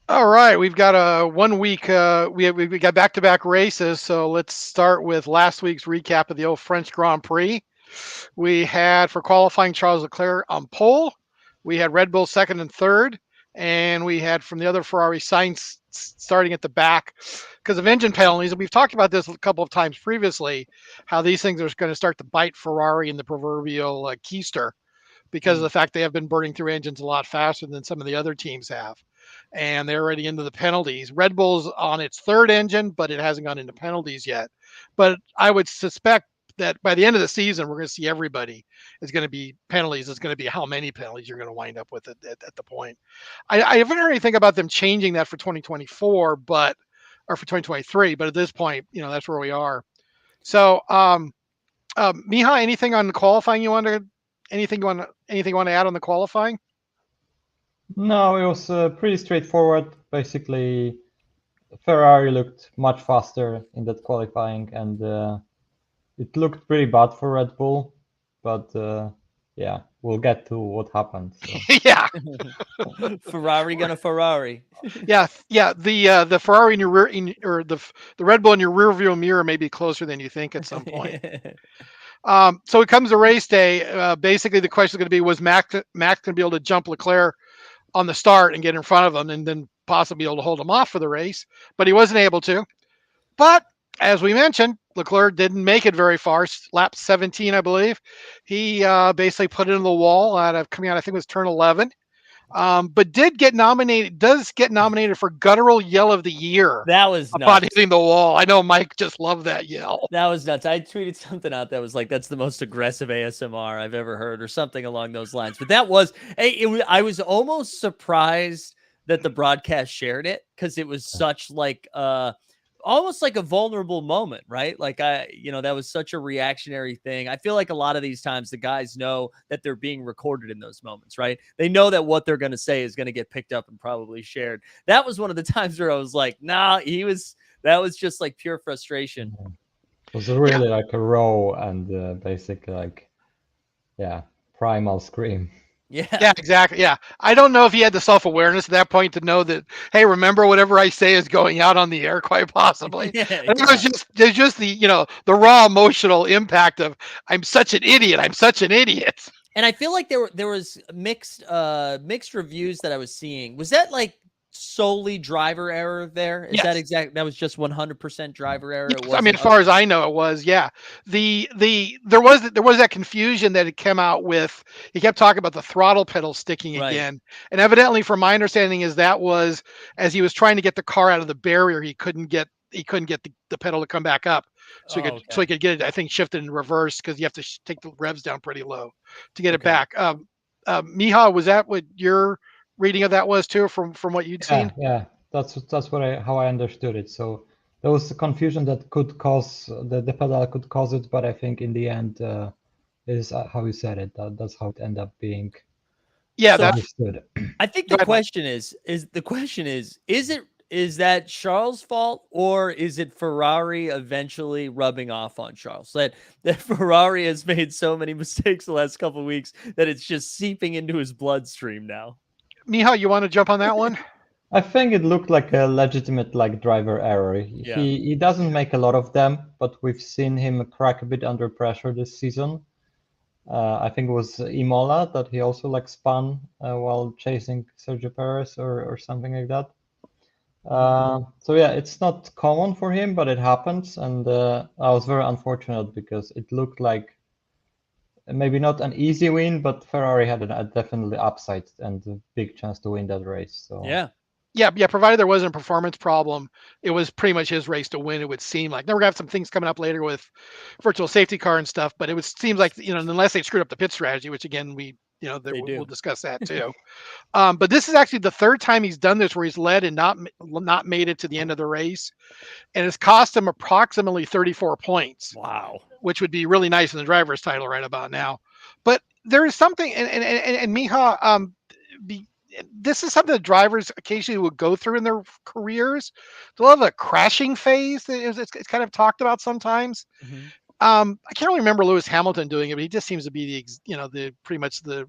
All right, we've got a 1 week. We got back-to-back races, so let's start with last week's recap of the old French Grand Prix. We had for qualifying Charles Leclerc on pole. We had Red Bull second and third, and we had from the other Ferrari Sainz starting at the back because of engine penalties. And we've talked about this a couple of times previously, how these things are going to start to bite Ferrari in the proverbial keister because of the fact they have been burning through engines a lot faster than some of the other teams have. And they're already into the penalties. Red Bull's on its third engine, but it hasn't gone into penalties yet. But I would suspect that by the end of the season, we're going to see everybody is going to be penalties. It's going to be how many penalties you're going to wind up with at the point. I haven't heard anything about them changing that for 2024, or for 2023. But at this point, that's where we are. So, Miha, anything on the qualifying anything you want to add on the qualifying? No, it was pretty straightforward. Basically, Ferrari looked much faster in that qualifying, and it looked pretty bad for Red Bull. But yeah, we'll get to what happened. So. Yeah, Ferrari gonna Ferrari. yeah. The Ferrari in your rear, or the Red Bull in your rear view mirror may be closer than you think at some point. So it comes to race day. Basically, the question is going to be: was Max going to be able to jump Leclerc on the start and get in front of him, and then possibly be able to hold him off for the race? But he wasn't able to. But as we mentioned, Leclerc didn't make it very far. Lap 17, I believe. He basically put it in the wall coming out. I think it was turn 11. But does get nominated for guttural yell of the year. That was upon nuts. hitting the wall. I know Mike just loved that yell. That was nuts. I tweeted something out that was like, "That's the most aggressive ASMR I've ever heard," or something along those lines. But that was, I was almost surprised that the broadcast shared it because it was such like almost like a vulnerable moment, right? Like that was such a reactionary thing. I feel like a lot of these times the guys know that they're being recorded in those moments, right? They know that what they're going to say is going to get picked up and probably shared. That was one of the times where I was like, nah, that was just like pure frustration. It was really like a raw and basically like, primal scream. Yeah, exactly. Yeah. I don't know if he had the self-awareness at that point to know that, hey, remember whatever I say is going out on the air, quite possibly. There's just the raw emotional impact of I'm such an idiot. And I feel like there was mixed reviews that I was seeing. Was that like solely driver error there? Is that exact? That was just 100% driver error. Yes, I mean, as far as I know, it was. Yeah, there was that confusion that it came out with. He kept talking about the throttle pedal sticking again, and evidently, from my understanding, is that was as he was trying to get the car out of the barrier, he couldn't get the pedal to come back up, so he could get it. I think shifted in reverse because you have to take the revs down pretty low to get it back. Miha, was that what your reading of that was too, from what you'd seen? Yeah, that's how I understood it. So there was a confusion that could cause the pedal could cause it, but I think in the end is how you said it. That's how it ended up being. Yeah, that's understood. I think the question is that Charles' fault, or is it Ferrari eventually rubbing off on Charles? That Ferrari has made so many mistakes the last couple of weeks that it's just seeping into his bloodstream now. Miha, you want to jump on that one? I think it looked like a legitimate driver error. Yeah. He doesn't make a lot of them, but we've seen him crack a bit under pressure this season. I think it was Imola that he also spun while chasing Sergio Perez or something like that. So yeah, it's not common for him, but it happens, and I was very unfortunate because it looked like maybe not an easy win, but Ferrari had a definitely upside and a big chance to win that race. So yeah. Provided there wasn't a performance problem, it was pretty much his race to win. It would seem like. Now we're gonna have some things coming up later with virtual safety car and stuff, but seems like unless they screwed up the pit strategy, which again we'll discuss that too. But this is actually the third time he's done this where he's led and not made it to the end of the race, and it's cost him approximately 34 points. Wow, which would be really nice in the driver's title right about now. But there is something, and Miha, this is something that drivers occasionally would go through in their careers. They'll have a crashing phase that it's kind of talked about sometimes. Mhm. I can't really remember Lewis Hamilton doing it, but he just seems to be the pretty much the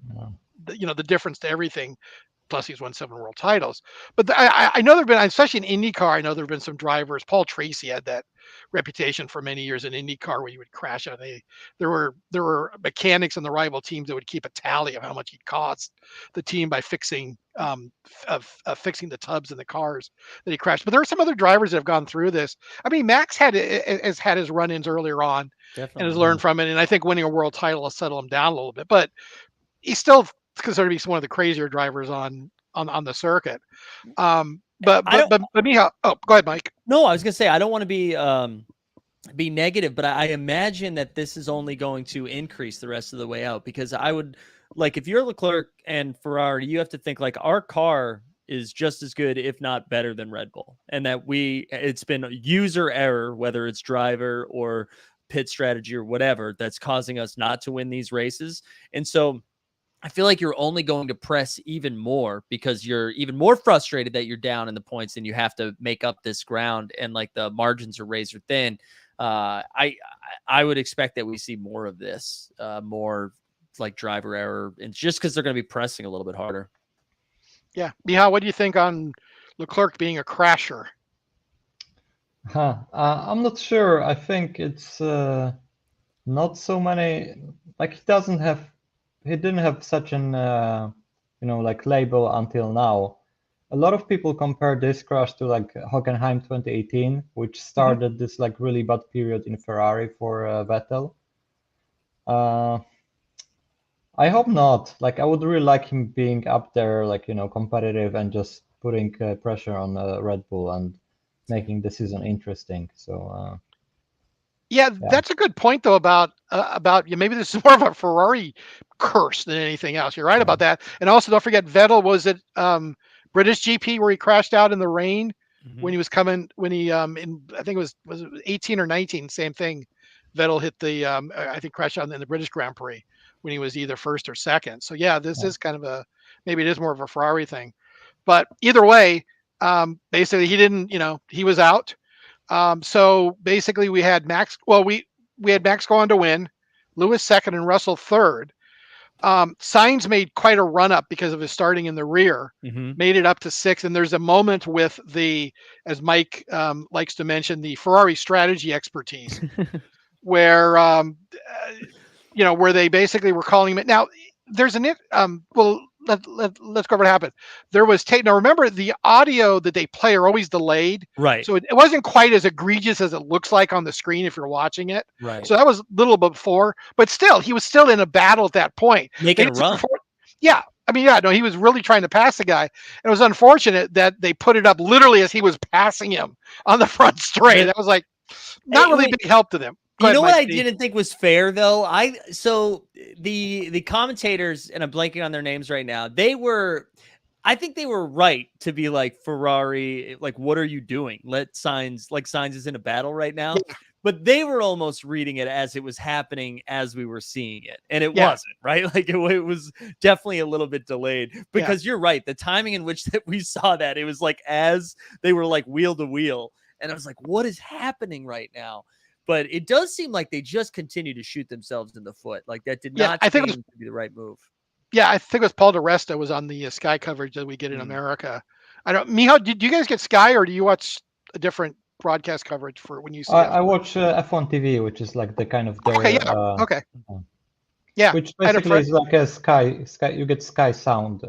difference to everything. Plus, he's won 7 world titles. But I know there've been, especially in IndyCar, I know there've been some drivers. Paul Tracy had that reputation for many years in IndyCar where he would crash out. There were mechanics in the rival teams that would keep a tally of how much he'd cost the team by fixing fixing the tubs in the cars that he crashed. But there are some other drivers that have gone through this. I mean, Max has had his run-ins earlier on and has learned from it. And I think winning a world title will settle him down a little bit. But he's still considered to be one of the crazier drivers on the circuit. But Miha, go ahead, Mike. No, I was gonna say I don't want to be negative, but I imagine that this is only going to increase the rest of the way out, because I would like, if you're Leclerc and Ferrari, you have to think like our car is just as good, if not better, than Red Bull, and that it's been user error, whether it's driver or pit strategy or whatever, that's causing us not to win these races. And so I feel like you're only going to press even more because you're even more frustrated that you're down in the points and you have to make up this ground, and like the margins are razor thin. I would expect that we see more of this, more like driver error, and just because they're going to be pressing a little bit harder. Yeah, Miha, what do you think on Leclerc being a crasher? I'm not sure. I think it's not so many. Like he didn't have such an like label until now. A lot of people compare this crash to like Hockenheim 2018, which started this like really bad period in Ferrari for Vettel. I hope not. Like I would really like him being up there, like competitive and just putting pressure on Red Bull and making the season interesting. So. Yeah, that's a good point though about maybe this is more of a Ferrari curse than anything else. You're right about that. And also don't forget Vettel was at British GP where he crashed out in the rain when he was coming I think it was 18 or 19, same thing. Vettel hit the I think crashed out in the British Grand Prix when he was either first or second. So yeah, this is kind of maybe it is more of a Ferrari thing. But either way, basically he was out. So basically we had Max. Well, we had Max go on to win, Lewis second, and Russell third. Sainz made quite a run up because of his starting in the rear, made it up to 6th. And there's a moment with as Mike likes to mention, the Ferrari strategy expertise, where where they basically were calling him. Now there's let's go over what happened. There was now remember the audio that they play are always delayed. Right. So it wasn't quite as egregious as it looks like on the screen if you're watching it. Right. So that was a little before, but still, he was still in a battle at that point. Making a run. Yeah. I mean, he was really trying to pass the guy. And it was unfortunate that they put it up literally as he was passing him on the front straight. That was like not really big help to them. What I didn't think was fair though? So the commentators, and I'm blanking on their names right now, I think they were right to be like, Ferrari, like, what are you doing? Sainz is in a battle right now. Yeah. But they were almost reading it as it was happening as we were seeing it. And it wasn't, right? Like it was definitely a little bit delayed, because you're right. The timing in which that we saw that, it was like as they were like wheel to wheel. And I was like, what is happening right now? But it does seem like they just continue to shoot themselves in the foot. Like that did not seem to be the right move. Yeah, I think it was Paul DeResta was on the Sky coverage that we get in America. Miha, did you guys get Sky, or do you watch a different broadcast coverage for when you see it? I watch F1 TV, which is like the kind of their, okay. Yeah, which basically is like a Sky. You get Sky Sound,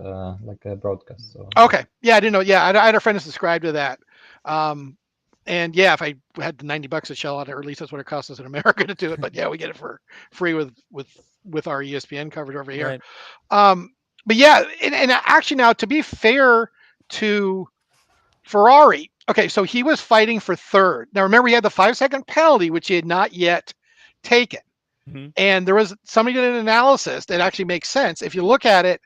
like a broadcast. So. Okay, yeah, I didn't know. Yeah, I had a friend who subscribed to that. And yeah, if I had the $90 to shell out, or at least that's what it costs us in America to do it. But yeah, we get it for free with our ESPN coverage over here. Right. But yeah, and actually now, to be fair to Ferrari, okay, so he was fighting for third. Now remember, he had the 5-second penalty, which he had not yet taken. And there was somebody did an analysis that actually makes sense. If you look at it,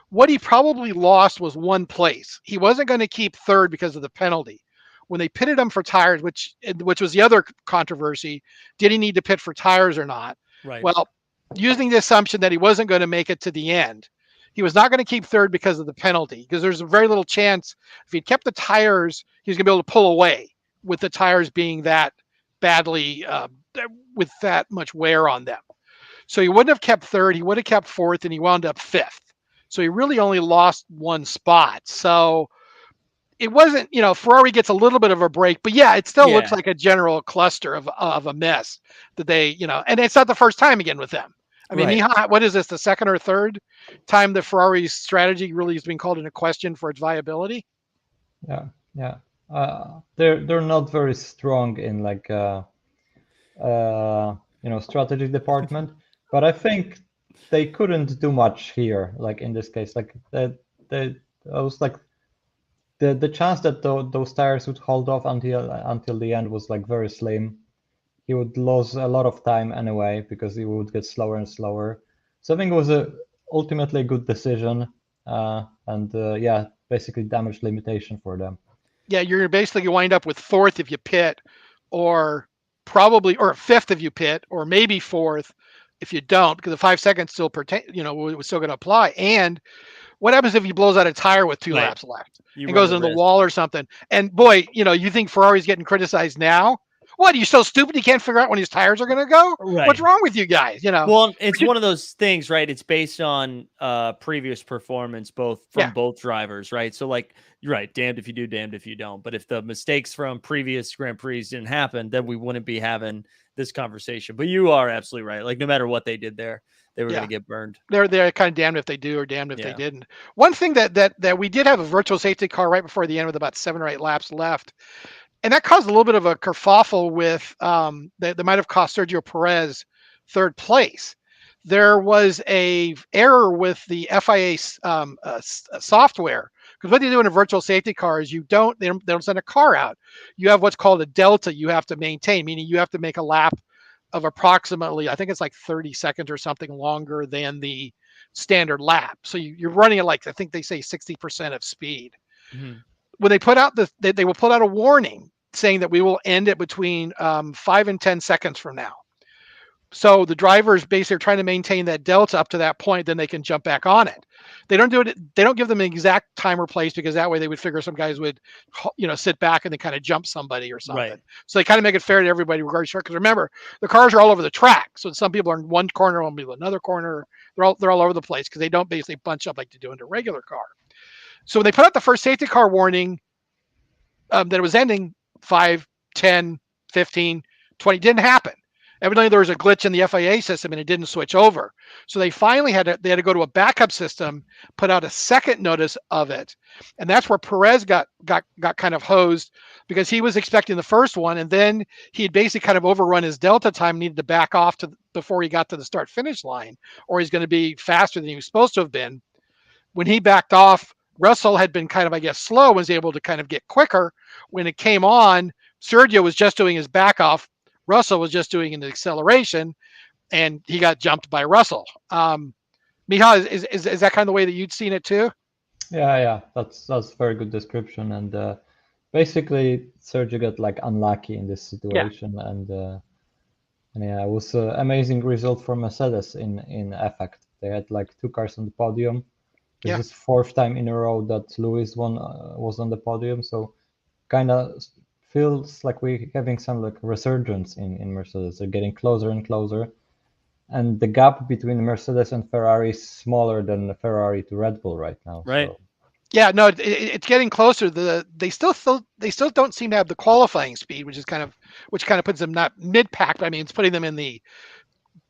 what he probably lost was 1 place. He wasn't going to keep third because of the penalty. When they pitted him for tires, which was the other controversy, did he need to pit for tires or not? Right. Well, using the assumption that he wasn't going to make it to the end, He was not going to keep third because of the penalty, because there's a very little chance if he'd kept the tires, he was going to be able to pull away with the tires being that badly, with that much wear on them. So he wouldn't have kept third. He would have kept fourth, and he wound up fifth. So he really only lost one spot. So it wasn't, Ferrari gets a little bit of a break, but yeah, it still looks like a general cluster of a mess that they, and it's not the first time again with them. I mean, Right. what is this, the second or third time that Ferrari's strategy really has been called into question for its viability? Yeah, yeah. They're not very strong in like strategy department, but I think they couldn't do much here. Like in this case, like I was like the chance that those tires would hold off until the end was like very slim. He would lose a lot of time anyway because he would get slower and slower. So I think it was ultimately a good decision, and yeah, basically damage limitation for them. Yeah, you're basically wind up with fourth if you pit, or fifth if you pit, or maybe fourth if you don't, because the 5 seconds still was still going to apply. And what happens if he blows out a tire with 2 laps left and goes into the wall or something? And boy, you think Ferrari's getting criticized now? What, are you so stupid you can't figure out when his tires are going to go? Right. What's wrong with you guys? Well, it's one of those things, right? It's based on previous performance, both drivers, right? So, like, you're right, damned if you do, damned if you don't. But if the mistakes from previous Grand Prix didn't happen, then we wouldn't be having this conversation. But you are absolutely right. Like, no matter what they did there, they were going to get burned. They're kind of damned if they do or damned if they didn't. One thing that we did have a virtual safety car right before the end with about 7 or 8 laps left. And that caused a little bit of a kerfuffle with that might have cost Sergio Perez third place. There was a error with the FIA software, because what they do in a virtual safety car is they don't send a car out. You have what's called a delta you have to maintain, meaning you have to make a lap of approximately, I think it's like 30 seconds or something longer than the standard lap. So you're running at, like, I think they say 60% of speed. Mm-hmm. When they put out they will put out a warning saying that we will end it between 5 and 10 seconds from now. So the drivers basically are trying to maintain that delta up to that point, then they can jump back on it. They don't do it. They don't give them an exact time or place, because that way they would figure some guys would, sit back and then kind of jump somebody or something. Right. So they kind of make it fair to everybody regardless. Because remember, the cars are all over the track. So some people are in one corner, one people in another corner. They're all over the place because they don't basically bunch up like they do in a regular car. So when they put out the first safety car warning, that it was ending 5, 10, 15, 20, didn't happen. Evidently there was a glitch in the FIA system and it didn't switch over. So they finally had to go to a backup system, put out a second notice of it. And that's where Perez got kind of hosed, because he was expecting the first one, and then he had basically kind of overrun his delta time, needed to back off before he got to the start finish line, or he's going to be faster than he was supposed to have been. When he backed off, Russell had been kind of, I guess, slow, was able to kind of get quicker. When it came on, Sergio was just doing his back off. Russell was just doing an acceleration, and he got jumped by Russell. Miha, is that kind of the way that you'd seen it too? Yeah, that's a very good description. And basically, Sergio got like unlucky in this situation, and yeah, it was an amazing result for Mercedes in effect. They had like 2 cars on the podium. This is 4th time in a row that Lewis was on the podium, so kind of feels like we're having some like resurgence in Mercedes. They're getting closer and closer, and the gap between Mercedes and Ferrari is smaller than Ferrari to Red Bull right now. Right. So. Yeah, no, it's getting closer. They still don't seem to have the qualifying speed, which kind of puts them not mid pack. I mean, it's putting them in the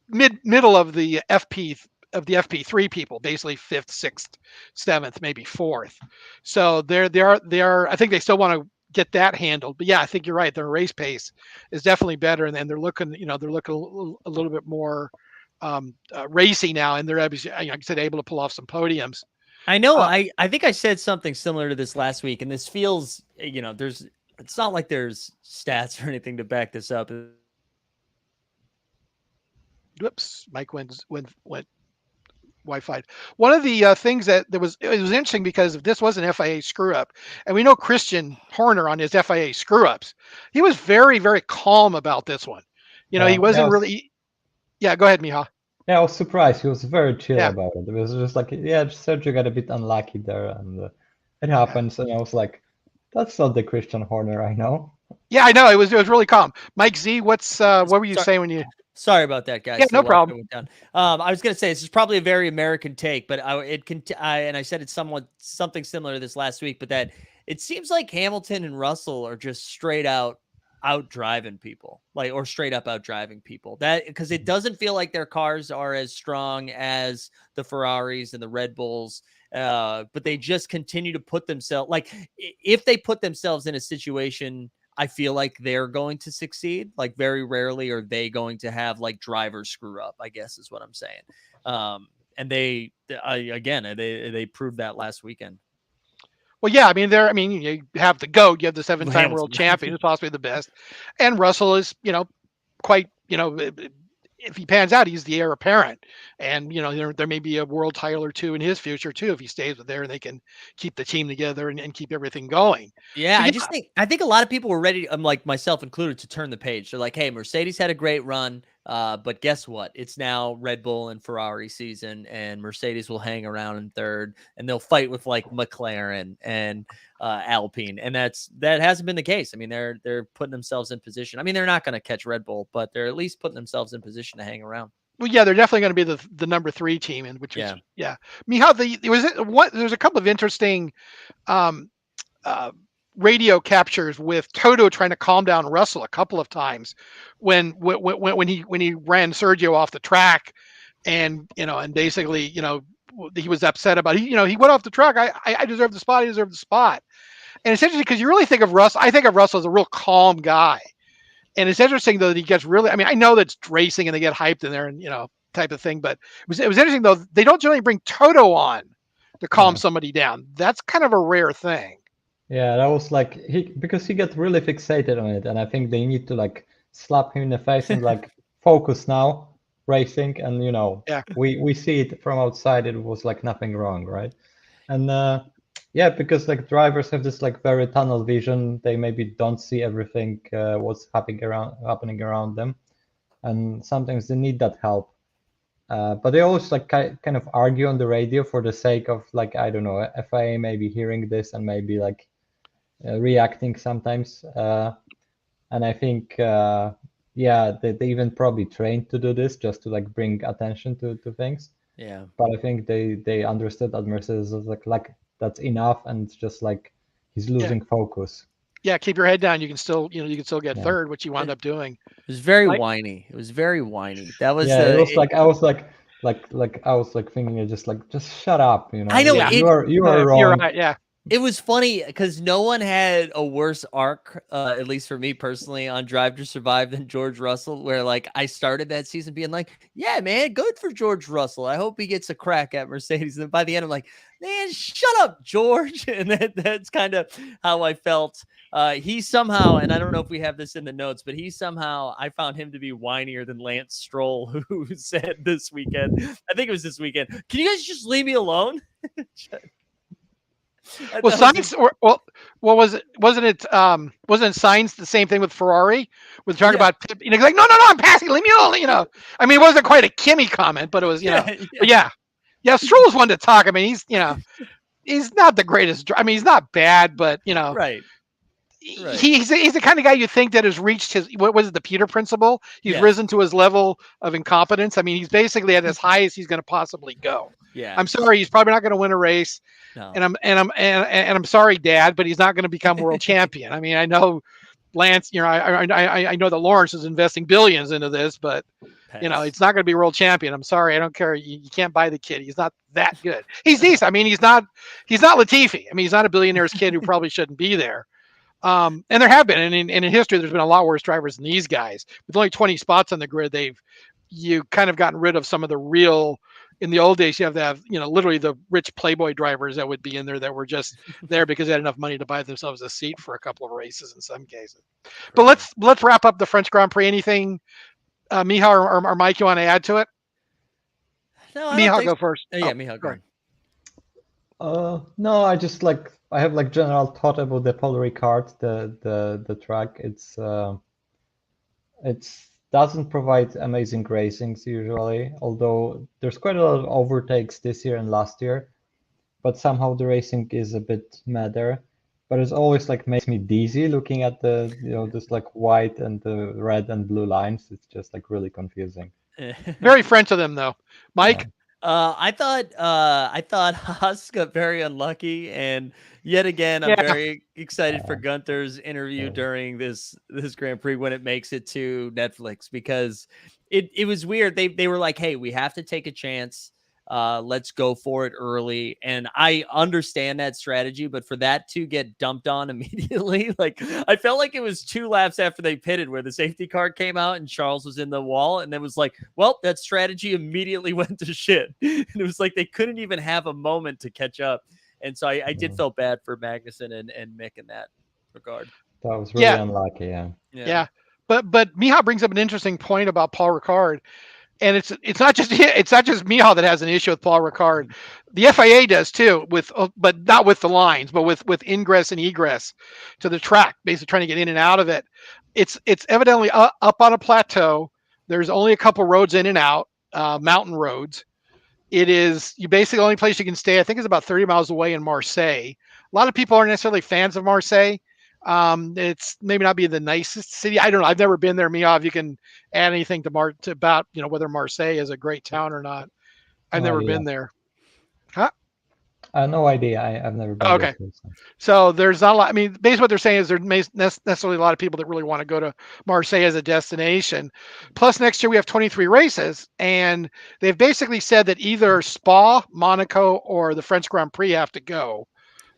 middle of the FP3 people, basically 5th, 6th, 7th, maybe 4th. So they are. I think they still want to get that handled. But yeah, I think you're right. Their race pace is definitely better, and then they're looking a little bit more racy now, and they're obviously, like I said, able to pull off some podiums. I know. I think I said something similar to this last week, and this feels, it's not like there's stats or anything to back this up. Whoops, Mike went Wi-Fi. One of the things it was interesting, because if this was an FIA screw up, and we know Christian Horner on his FIA screw ups, he was very, very calm about this one. He wasn't really. Yeah, go ahead, Miha. Yeah, I was surprised. He was very chill Yeah. about it. It was just like, yeah, Sergio got a bit unlucky there, and it happens. And I was like, that's not the Christian Horner I know. Yeah, I know. It was really calm. Mike Z, what were you Sorry, saying when you? sorry about that, guys. Yeah, The no Wi-Fi problem. went down. I was gonna say this is probably a very American take, but I said it's somewhat something similar to this last week, but that it seems like Hamilton and Russell are just straight out driving people, like, or straight up out driving people. That because it doesn't feel like their cars are as strong as the Ferraris and the Red Bulls. But they just continue to put themselves, like, if they put themselves in a situation, I feel like they're going to succeed. Like, very rarely are they going to have like drivers screw up, I guess is what I'm saying. And they proved that last weekend. Well, yeah, I mean, you have the GOAT, you have the 7-time world Hamilton. champion, who's possibly the best, and Russell is, quite, if he pans out, he's the heir apparent, and there may be a world title or two in his future too if he stays with there, and they can keep the team together and keep everything going. Yeah, But I think a lot of people were ready, like myself included, to turn the page. They're like, hey, Mercedes had a great run, but guess what? It's now Red Bull and Ferrari season, and Mercedes will hang around in third, and they'll fight with like McLaren and Alpine, and that hasn't been the case. I mean, they're putting themselves in position. I mean, they're not going to catch Red Bull, but they're at least putting themselves in position to hang around. Well, yeah, they're definitely going to be the number 3 team, and which is Yeah. Mihal, there's a couple of interesting um, radio captures with Toto trying to calm down Russell a couple of times when he ran Sergio off the track, and basically he was upset about he went off the track. I deserve the spot. I deserve the spot. And it's interesting because you really think of Russell. I think of Russell as a real calm guy. And it's interesting though that he gets really. I mean, I know that's racing and they get hyped in there and type of thing, but it was interesting though. They don't generally bring Toto on to calm somebody down. That's kind of a rare thing. Yeah, that was like because he got really fixated on it, and I think they need to like slap him in the face and like focus now, racing, and Yeah. we see it from outside. It was like nothing wrong, right? And yeah, because like drivers have this like very tunnel vision. They maybe don't see everything what's happening around them, and sometimes they need that help. But they always like kind of argue on the radio for the sake of like, I don't know, FIA maybe hearing this and maybe like reacting sometimes. And I think yeah, they even probably trained to do this just to like bring attention to things. Yeah. But I think they understood that Mercedes was like that's enough, and it's just like he's losing focus. Yeah, keep your head down. You can still get third, which you wound up doing. It was very Like- whiny. It was very whiny. That was It was like I was like thinking just shut up, I know, Yeah. you are wrong. You're right. Yeah. It was funny because no one had a worse arc, at least for me personally, on Drive to Survive than George Russell, where like I started that season being like, yeah, man, good for George Russell. I hope he gets a crack at Mercedes. And by the end, I'm like, man, shut up, George. And that's kind of how I felt. He somehow, and I don't know if we have this in the notes, but I found him to be whinier than Lance Stroll, who said this weekend, I think it was this weekend, can you guys just leave me alone? Well, Sainz, what was it? Wasn't Sainz the same thing with Ferrari? With talking about, like, no, I'm passing, leave me alone. I mean, it wasn't quite a Kimmy comment, but it was, But yeah, Stroll's one to talk. I mean, he's not the greatest. I mean, he's not bad, but right. He's the kind of guy you think that has reached his, what was it, the Peter principle? He's risen to his level of incompetence. I mean, he's basically at as high as he's going to possibly go. Yeah. I'm sorry, he's probably not going to win a race. No. And I'm sorry, Dad, but he's not going to become world champion. I mean, I know Lance, I know that Lawrence is investing billions into this, but it's not going to be world champion. I'm sorry, I don't care. You can't buy the kid. He's not that good. He's decent. I mean, he's not Latifi. I mean, he's not a billionaire's kid who probably shouldn't be there. And there have been, and in history, there's been a lot worse drivers than these guys. With only 20 spots on the grid, you kind of gotten rid of some of the real. In the old days, you have to have, literally the rich Playboy drivers that would be in there that were just there because they had enough money to buy themselves a seat for a couple of races in some cases. But let's wrap up the French Grand Prix. Anything, Mihal or Mike, you want to add to it? No, Mihal, go first. Yeah, Mihal, go. No, I have like general thought about the Paul Ricard, the track. It's doesn't provide amazing racings usually, although there's quite a lot of overtakes this year and last year, but somehow the racing is a bit madder. But it's always like makes me dizzy looking at the, this like white and the red and blue lines. It's just like really confusing. Very French of them, though. Mike? Yeah. I thought Haas got very unlucky, and yet again, I'm Yeah. very excited for Gunther's interview during this Grand Prix when it makes it to Netflix, because it was weird. They were like, "Hey, we have to take a chance. Let's go for it early." And I understand that strategy, but for that to get dumped on immediately, like I felt like it was 2 laps after they pitted where the safety car came out and Charles was in the wall, and it was like, well, that strategy immediately went to shit. And it was like they couldn't even have a moment to catch up. And so I did feel bad for Magnussen and Mick in that regard. That was really unlucky, yeah. Yeah. But Miha brings up an interesting point about Paul Ricard. And it's not just Miha that has an issue with Paul Ricard. The FIA does too, but not with the lines, but with ingress and egress to the track, basically trying to get in and out of it. It's evidently up on a plateau. There's only a couple roads in and out, mountain roads. It is basically the only place you can stay. I think is about 30 miles away in Marseille. A lot of people aren't necessarily fans of Marseille. It's maybe not be the nicest city. I don't know. I've never been there. Mia, if you can add anything to about whether Marseille is a great town or not. I've never been there. Huh? No idea. I've never been okay. there. So there's not a lot. I mean, basically what they're saying is there's necessarily a lot of people that really want to go to Marseille as a destination. Plus next year we have 23 races, and they've basically said that either Spa, Monaco, or the French Grand Prix have to go.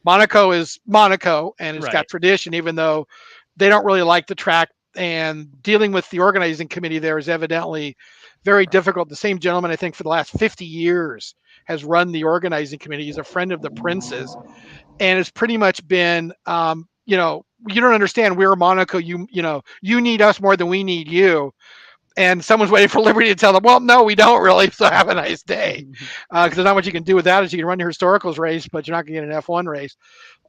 Monaco is Monaco, and it's got tradition, even though they don't really like the track. And dealing with the organizing committee there is evidently very difficult. The same gentleman, I think, for the last 50 years has run the organizing committee. He's a friend of the prince's, and it's pretty much been, you don't understand. We're Monaco. You need us more than we need you. And someone's waiting for Liberty to tell them, well, no, we don't really. So have a nice day. Because there's not much you can do with that. Is you can run your historicals race, but you're not going to get an F1 race.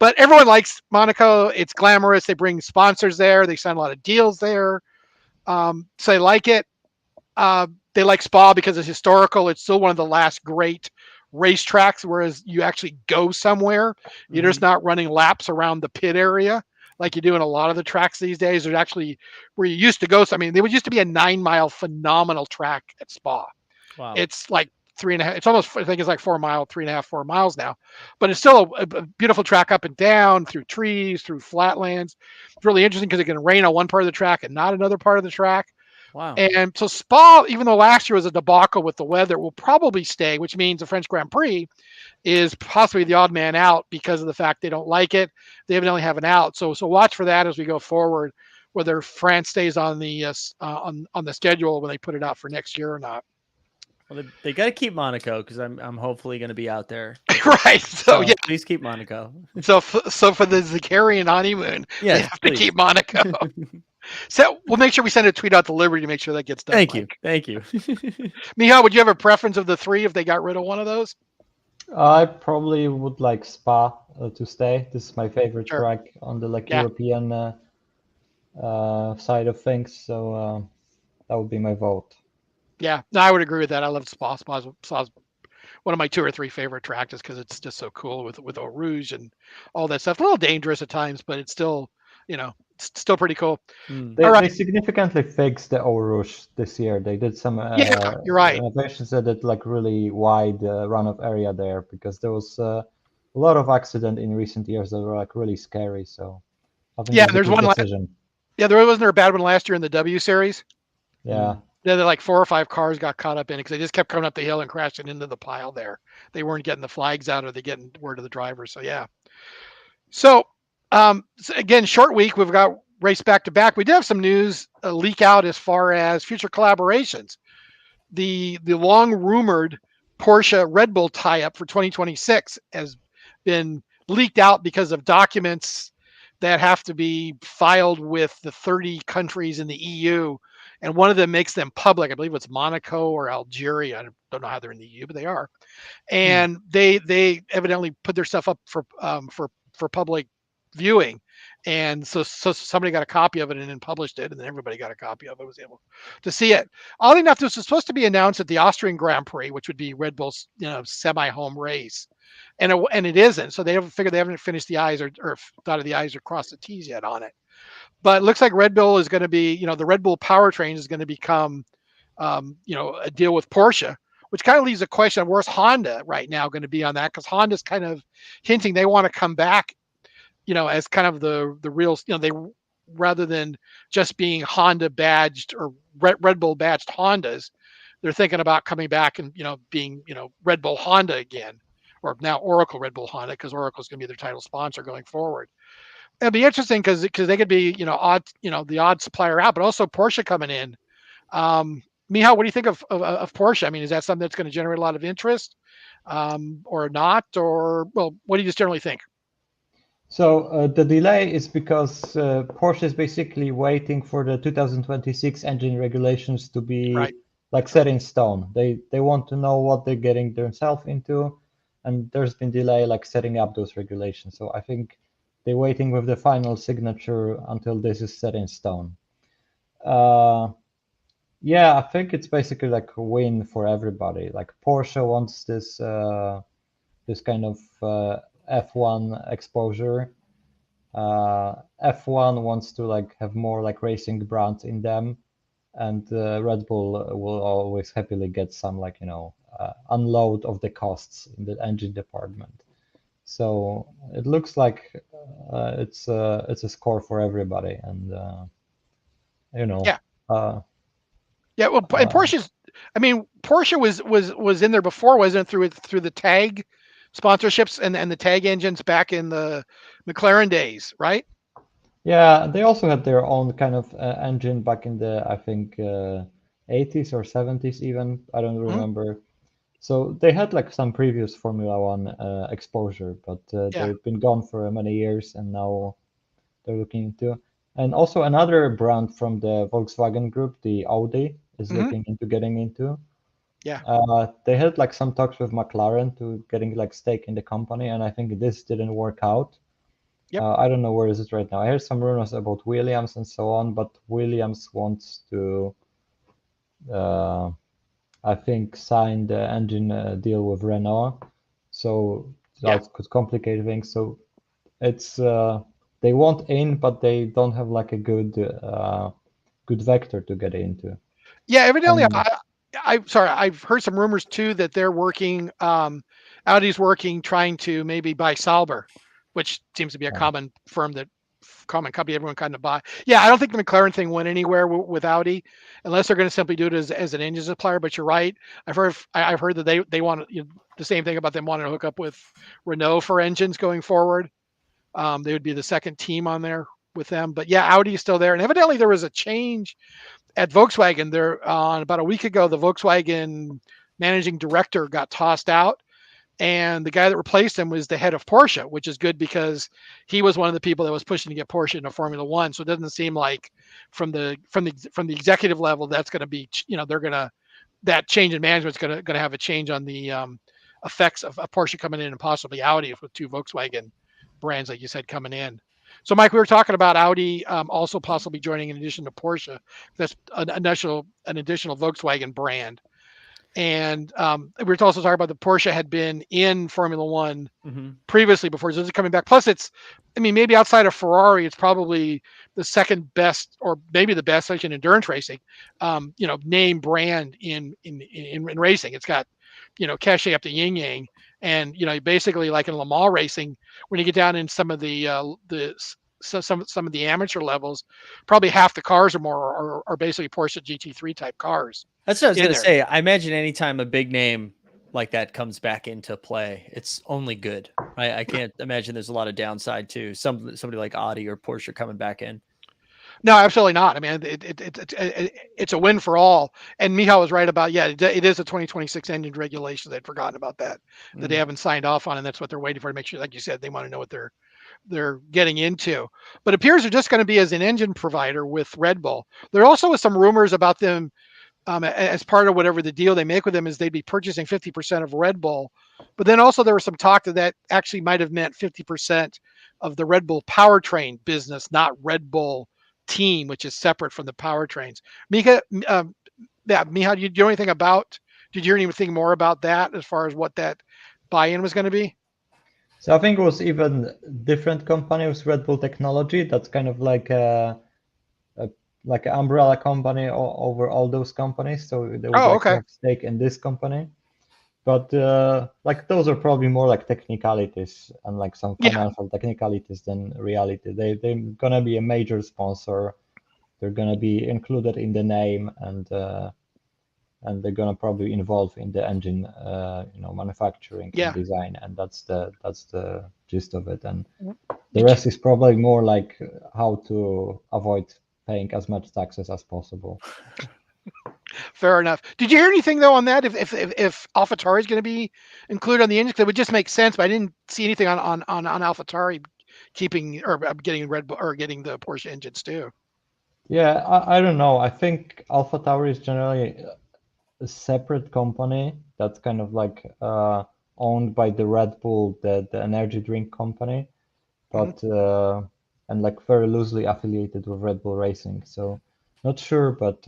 But everyone likes Monaco. It's glamorous. They bring sponsors there. They sign a lot of deals there. So they like it. They like Spa because it's historical. It's still one of the last great racetracks, whereas you actually go somewhere. You're just not running laps around the pit area like you do in a lot of the tracks these days. There's actually where you used to go. So, I mean, there used to be a 9-mile phenomenal track at Spa. Wow. It's like 3.5. It's almost, I think it's like 4 miles now. But it's still a beautiful track up and down through trees, through flatlands. It's really interesting because it can rain on one part of the track and not another part of the track. Wow. And so Spa, even though last year was a debacle with the weather, will probably stay, which means the French Grand Prix is possibly the odd man out because of the fact they don't like it. They evidently have an out. So watch for that as we go forward, whether France stays on the on the schedule when they put it out for next year or not. Well, they got to keep Monaco because I'm hopefully going to be out there. Right. So yeah, please keep Monaco. So for the Zakarian honeymoon, they have to keep Monaco. So we'll make sure we send a tweet out to Liberty to make sure that gets done. Thank you. Miha, would you have a preference of the three if they got rid of one of those? I probably would like Spa to stay. This is my favorite track on the European side of things. So that would be my vote. Yeah, no, I would agree with that. I love Spa. Spa's one of my 2 or 3 favorite tracks just because it's just so cool with Eau Rouge and all that stuff. A little dangerous at times, but it's still, it's still pretty cool. They significantly fixed the Eau Rouge this year. They did some you're right. renovations that did like really wide runoff area there because there was a lot of accident in recent years that were like really scary. So I think there's one decision. Wasn't there a bad one last year in the W Series? Yeah. Then like 4 or 5 cars got caught up in it because they just kept coming up the hill and crashing into the pile there. They weren't getting the flags out or they getting word to the driver. So yeah. So again, short week. We've got race back to back. We did have some news leak out as far as future collaborations. The long rumored Porsche Red Bull tie-up for 2026 has been leaked out because of documents that have to be filed with the 30 countries in the EU. And one of them makes them public. I believe it's Monaco or Algeria. I don't know how they're in the EU, but they are. And they evidently put their stuff up for public viewing. And so somebody got a copy of it and then published it, and then everybody got a copy of it, was able to see it. Oddly enough, this was supposed to be announced at the Austrian Grand Prix, which would be Red Bull's semi-home race, and it isn't. So they haven't finished the I's or dotted the I's or crossed the T's yet on it. But it looks like Red Bull is going to be, the Red Bull powertrain is going to become, a deal with Porsche, which kind of leaves a question of where's Honda right now going to be on that, because Honda's kind of hinting they want to come back, as kind of the real, they, rather than just being Honda badged or Red Bull badged Hondas, they're thinking about coming back and, being, Red Bull Honda again, or now Oracle Red Bull Honda, because Oracle is going to be their title sponsor going forward. It'll be interesting because they could be, the odd supplier out, but also Porsche coming in. Michał, what do you think of Porsche? I mean, is that something that's going to generate a lot of interest, or not? Or, well, what do you just generally think? So the delay is because Porsche is basically waiting for the 2026 engine regulations to be like set in stone. They want to know what they're getting themselves into, and there's been delay like setting up those regulations. So I think they're waiting with the final signature until this is set in stone. Yeah, I think it's basically like a win for everybody. Like Porsche wants this this kind of F1 exposure. F1 wants to like have more like racing brands in them, and Red Bull will always happily get some like unload of the costs in the engine department. So it looks like it's a score for everybody, and Yeah. Well, and Porsche's, I mean, Porsche was in there before, wasn't it, through the tag sponsorships and the tag engines back in the McLaren days, right? Yeah, they also had their own kind of engine back in the, I think, 80s or 70s even. I don't remember. So they had like some previous Formula One exposure, but they've been gone for many years, and now they're looking into. And also another brand from the Volkswagen Group, the Audi, is looking into getting into. Yeah. They had like some talks with McLaren to getting like stake in the company, and I think this didn't work out. Yep. I don't know where is it right now. I heard some rumors about Williams and so on, but Williams wants to, I think, sign the engine deal with Renault, so that could complicate things. So it's they want in, but they don't have like a good vector to get into. Yeah, evidently, I've heard some rumors too that they're working, Audi's working, trying to maybe buy Sauber, which seems to be a common company everyone kind of buy. Yeah, I don't think the McLaren thing went anywhere with Audi, unless they're going to simply do it as an engine supplier. But you're right. I've heard that they want the same thing about them wanting to hook up with Renault for engines going forward. They would be the second team on there with them. But yeah, Audi is still there, and evidently there was a change at Volkswagen. There about a week ago, the Volkswagen managing director got tossed out, and the guy that replaced him was the head of Porsche, which is good because he was one of the people that was pushing to get Porsche into Formula One. So it doesn't seem like from the executive level that's going to be, that change in management is going to have a change on the effects of Porsche coming in and possibly Audi with two Volkswagen brands, like you said, coming in. So, Mike, we were talking about Audi also possibly joining in addition to Porsche. That's an additional Volkswagen brand. And we were also talking about the Porsche had been in Formula One previously before. So this is coming back. Plus, maybe outside of Ferrari, it's probably the second best, or maybe the best, like in endurance racing, name brand in racing. It's got, cachet up to yin yang. And, basically like in Le Mans racing, when you get down in some of the some of the amateur levels, probably half the cars or more are basically Porsche GT3 type cars. That's what I was going to say. I imagine anytime a big name like that comes back into play, it's only good, right? I can't imagine there's a lot of downside to somebody like Audi or Porsche coming back in. No, absolutely not. I mean, it's a win for all. And Michał was right about, it is a 2026 engine regulation. They'd forgotten about that they haven't signed off on, and that's what they're waiting for to make sure, like you said, they want to know what they're getting into. But it appears they're just going to be as an engine provider with Red Bull. There also was some rumors about them as part of whatever the deal they make with them is they'd be purchasing 50% of Red Bull. But then also there was some talk that actually might have meant 50% the Red Bull powertrain business, not Red Bull team, which is separate from the powertrains. Mika, Miha, do you know anything about? Did you hear anything more about that as far as what that buy-in was going to be? So I think it was even different company with Red Bull Technology. That's kind of like like an umbrella company over all those companies. So they would like to have stake in this company. But like those are probably more like technicalities and like some financial technicalities than reality. They're gonna be a major sponsor. They're gonna be included in the name, and they're gonna probably involve in the engine, manufacturing and design, and that's the gist of it. And the rest is probably more like how to avoid paying as much taxes as possible. Fair enough. Did you hear anything though on that? If AlphaTauri is going to be included on the engine, that would just make sense. But I didn't see anything on AlphaTauri keeping or getting Red Bull or getting the Porsche engines too. Yeah, I don't know. I think AlphaTauri is generally a separate company that's kind of like owned by the Red Bull, the energy drink company, but and like very loosely affiliated with Red Bull Racing. So not sure, but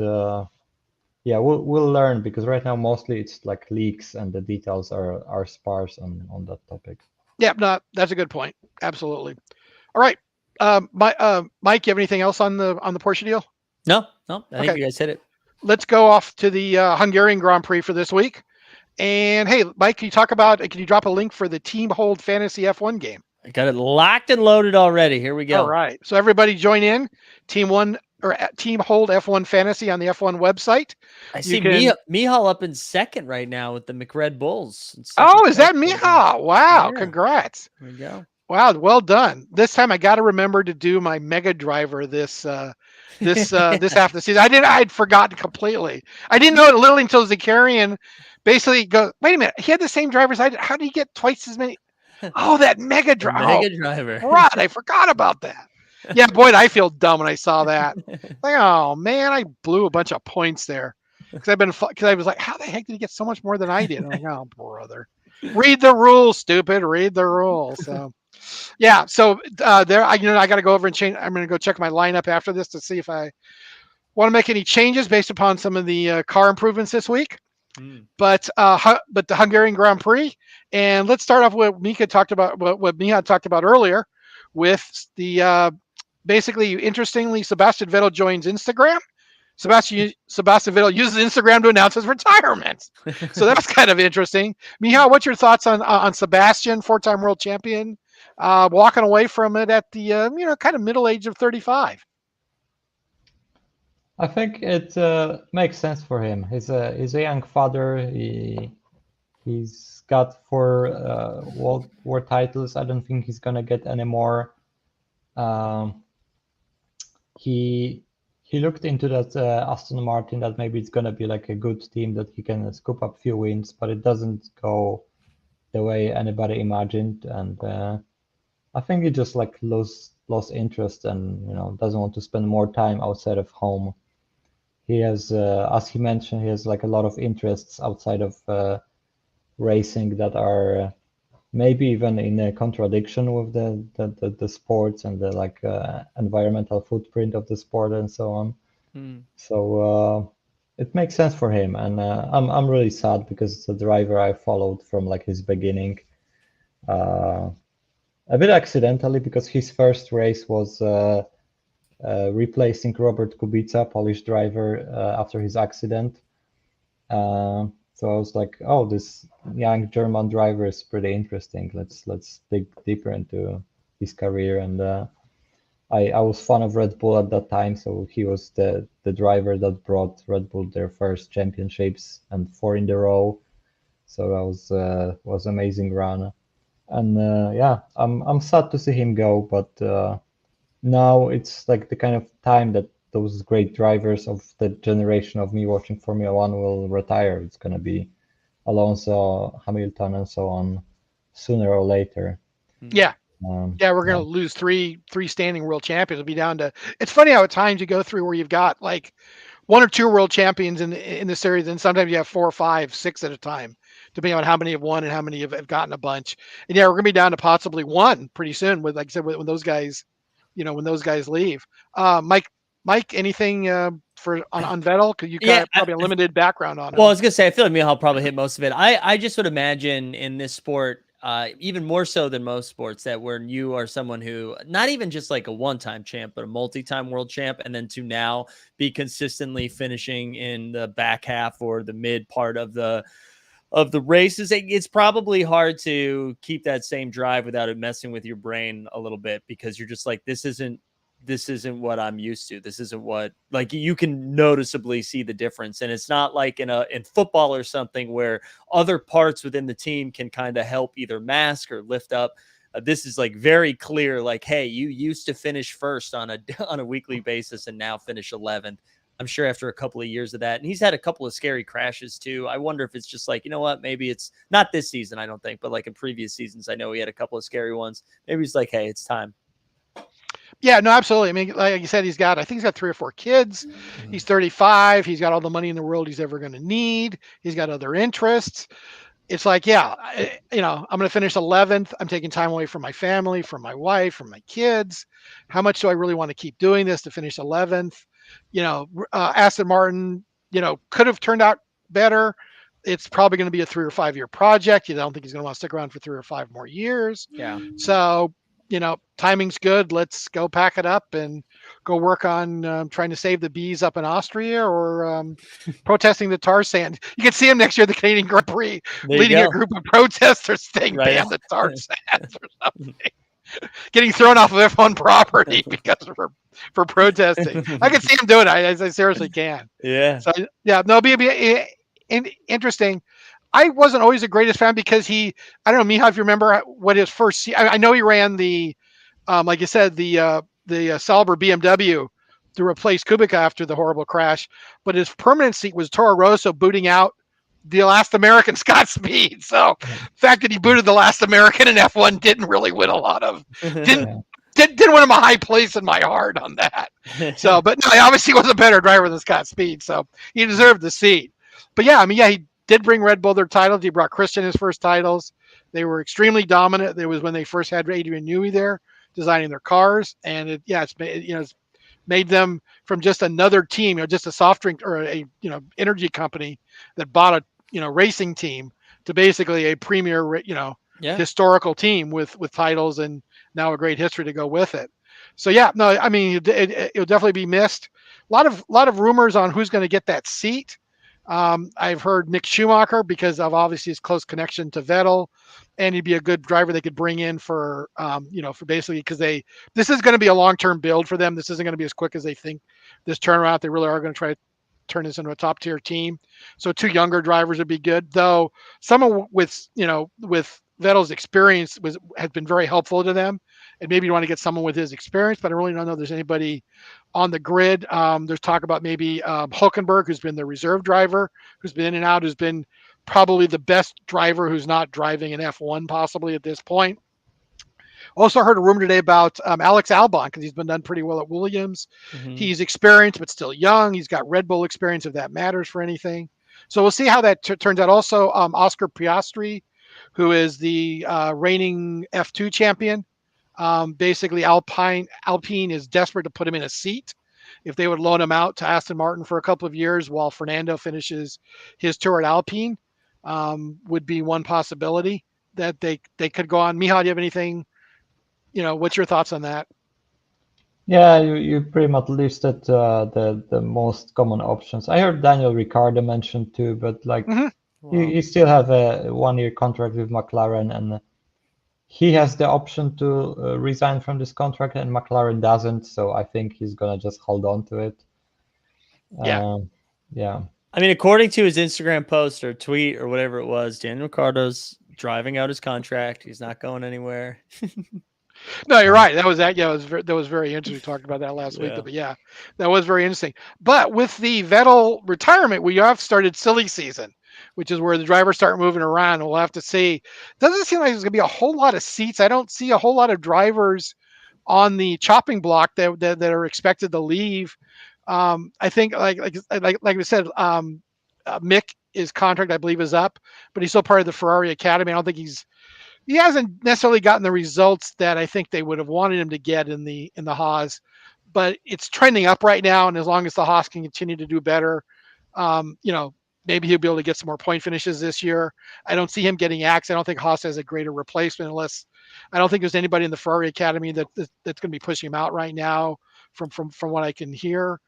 yeah, we'll learn, because right now mostly it's like leaks and the details are sparse on that topic. Yeah, no, that's a good point. Absolutely. All right, Mike, you have anything else on the Porsche deal? No, I think you guys hit it. Let's go off to the Hungarian Grand Prix for this week. And hey, Mike, can you drop a link for the Team Hold Fantasy F1 game? I got it locked and loaded already. Here we go. All right. So everybody join in. Team Hold F1 Fantasy on the F1 website. I see Mihal up in second right now with the McRed Bulls. Oh, is that Mihal? Wow. Yeah. Congrats. There we go. Wow. Well done. This time I got to remember to do my Mega Driver this half the season. I'd forgotten completely. I didn't know it literally until Zakarian basically goes, wait a minute, he had the same drivers. How did he get twice as many? Oh, that Mega Driver. Mega Driver. Right, I forgot about that. Yeah, boy, I feel dumb when I saw that. Like, oh man, I blew a bunch of points there because I was like, how the heck did he get so much more than I did? I'm like, oh brother, read the rules, stupid. Read the rules. So, yeah. So I got to go over and change. I'm going to go check my lineup after this to see if I want to make any changes based upon some of the car improvements this week. But the Hungarian Grand Prix, and let's start off with what Miha talked about earlier, with the basically, interestingly, Sebastian Vettel joins Instagram. Sebastian Vettel uses Instagram to announce his retirement, so that's kind of interesting. Miha, what's your thoughts on Sebastian, four-time world champion, walking away from it at the kind of middle age of 35? I think it makes sense for him. He's a young father. He's got 4 world war titles. I don't think he's gonna get any more. He looked into that Aston Martin, that maybe it's gonna be like a good team that he can scoop up few wins, but it doesn't go the way anybody imagined, and I think he just like lost interest and doesn't want to spend more time outside of home. He has, as he mentioned, he has like a lot of interests outside of racing that are maybe even in a contradiction with the sports and the like environmental footprint of the sport and so on. So it makes sense for him, and I'm really sad because it's a driver I followed from like his beginning, a bit accidentally, because his first race was replacing Robert Kubica, Polish driver, after his accident. So I was like, oh, this young German driver is pretty interesting. Let's dig deeper into his career. And I was fan of Red Bull at that time, so he was the driver that brought Red Bull their first championships, and 4 in a row. So that was amazing run. And yeah, I'm sad to see him go, but now it's like the kind of time that those great drivers of the generation of me watching Formula One will retire. It's going to be Alonso, Hamilton, and so on sooner or later. Yeah. We're going to lose three standing world champions. It'll be down to, it's funny how at times you go through where you've got like 1 or 2 world champions in the series, and sometimes you have 4, 5, 6 at a time. depending on how many have won and how many have gotten a bunch. And yeah, we're gonna be down to possibly one pretty soon with, like I said, when those guys, when those guys leave. Mike, anything for on Vettel? Because you Yeah, got probably a limited background on him. Well, I was gonna say, I feel like Mihal probably hit most of it. I just would imagine in this sport, even more so than most sports, that when you are someone who not even just like a one-time champ, but a multi-time world champ, and then to now be consistently finishing in the back half or the mid part of the races, it's probably hard to keep that same drive without it messing with your brain a little bit, because you're just like, this isn't what I'm used to. This isn't what, like, you can noticeably see the difference. And it's not like in football or something where other parts within the team can kind of help either mask or lift up. This is like very clear, like, hey, you used to finish first on a weekly basis and now finish 11th. I'm sure after a couple of years of that, and he's had a couple of scary crashes too. I wonder if it's just like, you know what, maybe it's not this season, I don't think, but like in previous seasons, I know he had a couple of scary ones. Maybe he's like, hey, it's time. Yeah, no, absolutely. I mean, like you said, I think he's got 3 or 4 kids. He's 35. He's got all the money in the world he's ever going to need. He's got other interests. It's like, yeah, I'm going to finish 11th. I'm taking time away from my family, from my wife, from my kids. How much do I really want to keep doing this to finish 11th? Aston Martin, could have turned out better. It's probably going to be a 3 or 5 year project. You don't think he's going to want to stick around for 3 or 5 more years. Yeah. So, timing's good. Let's go pack it up and go work on trying to save the bees up in Austria, or protesting the tar sand. You can see him next year at the Canadian Grand Prix, leading a group of protesters staying banned the tar sands or something. Getting thrown off of F1 property because for protesting. I can see him doing it. I seriously can. Yeah. So yeah, no, be interesting. I wasn't always the greatest fan because I don't know, Mihai, if you remember what his first, I know he ran the, like you said, the Sauber BMW to replace Kubica after the horrible crash, but his permanent seat was Toro Rosso booting out the last American, Scott Speed. So the fact that he booted the last American in F1 didn't really win a lot of, didn't win him a high place in my heart on that. So, but no, he obviously was a better driver than Scott Speed, so he deserved the seat. But yeah, I mean, yeah, he did bring Red Bull their titles. He brought Christian his first titles. They were extremely dominant. It was when they first had Adrian Newey there designing their cars, and it's made them from just another team, just a soft drink or a energy company that bought a racing team, to basically a premier historical team with titles and now a great history to go with it. So yeah, no, I mean it'll definitely be missed. A lot of rumors on who's going to get that seat. I've heard Mick Schumacher, because of obviously his close connection to Vettel, and he'd be a good driver they could bring in for basically, because this is going to be a long-term build for them. This isn't going to be as quick as they think this turnaround. They really are going to try to turn this into a top-tier team. So 2 younger drivers would be good, though. Someone with Vettel's experience has been very helpful to them, and maybe you want to get someone with his experience, but I really don't know if there's anybody on the grid. There's talk about maybe Hulkenberg, who's been the reserve driver, who's been in and out, who's been probably the best driver who's not driving an F1 possibly at this point. Also heard a rumor today about Alex Albon, because he's been done pretty well at Williams. Mm-hmm. He's experienced but still young. He's got Red Bull experience, if that matters for anything. So we'll see how that turns out. Also, Oscar Piastri, who is the reigning F2 champion. Basically, Alpine is desperate to put him in a seat. If they would loan him out to Aston Martin for a couple of years while Fernando finishes his tour at Alpine, would be one possibility that they could go on. Mihal, do you have anything? What's your thoughts on that? Yeah, you pretty much listed the most common options. I heard Daniel Ricciardo mentioned too, but like he still have a 1-year contract with McLaren, and he has the option to resign from this contract, and McLaren doesn't. So I think he's gonna just hold on to it. Yeah. I mean, according to his Instagram post or tweet or whatever it was, Daniel Ricciardo's driving out his contract. He's not going anywhere. No, you're right. That was very interesting. We talked about that last week, but yeah, that was very interesting. But with the Vettel retirement, we have started silly season, which is where the drivers start moving around. We'll have to see. Doesn't seem like there's going to be a whole lot of seats. I don't see a whole lot of drivers on the chopping block that are expected to leave. I think, like we said, Mick his contract, I believe, is up, but he's still part of the Ferrari Academy. I don't think he hasn't necessarily gotten the results that I think they would have wanted him to get in the Haas, but it's trending up right now. And as long as the Haas can continue to do better, maybe he'll be able to get some more point finishes this year. I don't see him getting axed. I don't think Haas has a greater replacement unless I don't think there's anybody in the Ferrari Academy that's going to be pushing him out right now from what I can hear.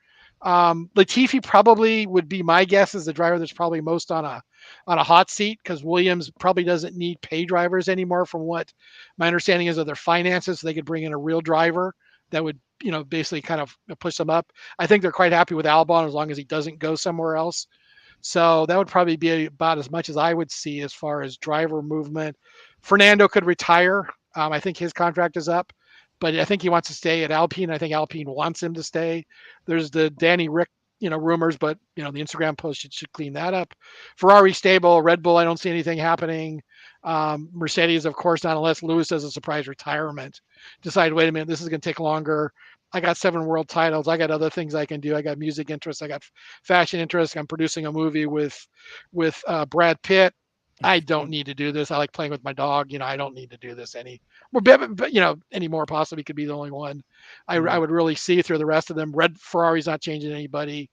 Latifi probably would be my guess as the driver that's probably most on a hot seat, because Williams probably doesn't need pay drivers anymore from what my understanding is of their finances. So they could bring in a real driver that would, basically kind of push them up. I think they're quite happy with Albon as long as he doesn't go somewhere else. So that would probably be about as much as I would see as far as driver movement. Fernando could retire. I think his contract is up, but I think he wants to stay at Alpine. I think Alpine wants him to stay. There's the Danny Rick, rumors, but the Instagram post should clean that up. Ferrari stable, Red Bull, I don't see anything happening. Mercedes, of course, not unless Lewis does a surprise retirement. Decide, wait a minute, this is going to take longer. I got 7 world titles. I got other things I can do. I got music interests. I got fashion interests. I'm producing a movie with Brad Pitt. I don't need to do this. I like playing with my dog. I don't need to do this anymore. Possibly could be the only one. I would really see through the rest of them. Ferrari's not changing anybody.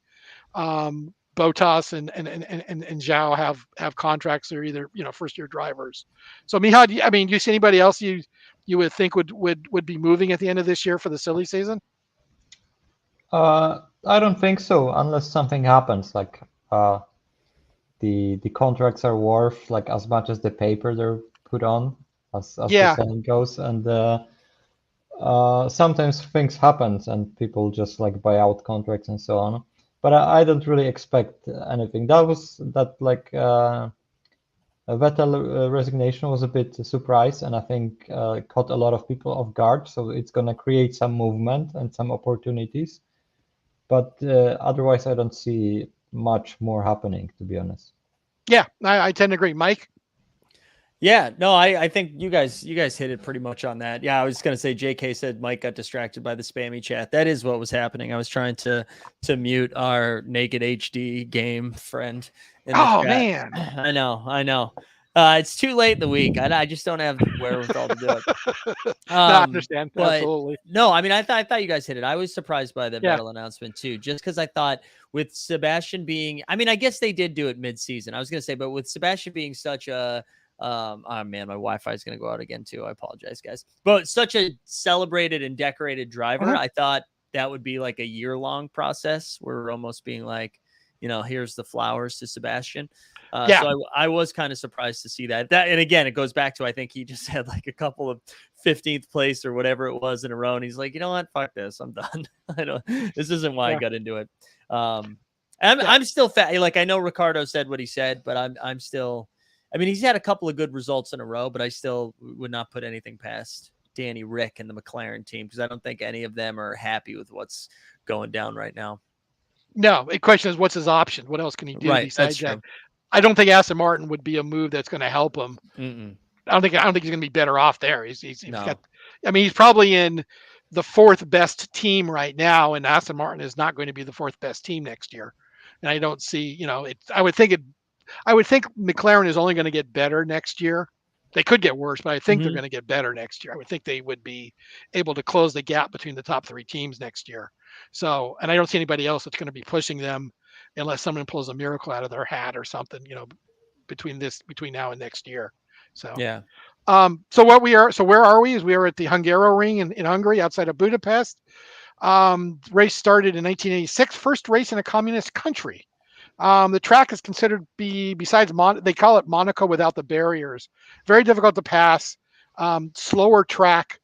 Bottas and Zhao have contracts. They're either first year drivers. So Mihad, do you see anybody else you would think would be moving at the end of this year for the silly season? I don't think so, unless something happens, like the contracts are worth like as much as the paper they're put on, as the saying goes, and sometimes things happen and people just like buy out contracts and so on. But I don't really expect anything. Vettel resignation was a bit a surprise, and I think caught a lot of people off guard. So it's going to create some movement and some opportunities. But otherwise, I don't see much more happening, to be honest. Yeah, I tend to agree. Mike? Yeah, no, I think you guys hit it pretty much on that. Yeah, I was going to say JK said Mike got distracted by the spammy chat. That is what was happening. I was trying to mute our Naked HD game friend in the chat. Man. I know. It's too late in the week. I just don't have the wherewithal to do it. I understand. But absolutely. No, I thought you guys hit it. I was surprised by the Vettel announcement too, just because I thought with Sebastian being, I guess they did do it mid-season. I was going to say, but with Sebastian being such a oh man, my Wi-Fi is going to go out again too. I apologize, guys. But such a celebrated and decorated driver, I thought that would be like a year-long process. We're almost being like, here's the flowers to Sebastian. So I was kind of surprised to see that. And again, it goes back to, I think he just had like a couple of 15th place or whatever it was in a row, and he's like, you know what, fuck this, I'm done. This isn't why I got into it. I'm still fat. Like I know Ricardo said what he said, but I'm still. He's had a couple of good results in a row, but I still would not put anything past Danny Rick and the McLaren team, because I don't think any of them are happy with what's going down right now. No, the question is, what's his option? What else can he do besides that? I don't think Aston Martin would be a move that's going to help him. I don't think he's going to be better off there. He's probably in the 4th best team right now, and Aston Martin is not going to be the 4th best team next year. And I don't see, I would think McLaren is only going to get better next year. They could get worse, but I think they're going to get better next year. I would think they would be able to close the gap between the top 3 teams next year. So, and I don't see anybody else that's going to be pushing them unless someone pulls a miracle out of their hat or something, between now and next year. So, yeah. So where are we? We are at the Hungaroring in Hungary, outside of Budapest. Race started in 1986, first race in a communist country. The track is considered besides they call it Monaco without the barriers. Very difficult to pass, slower track.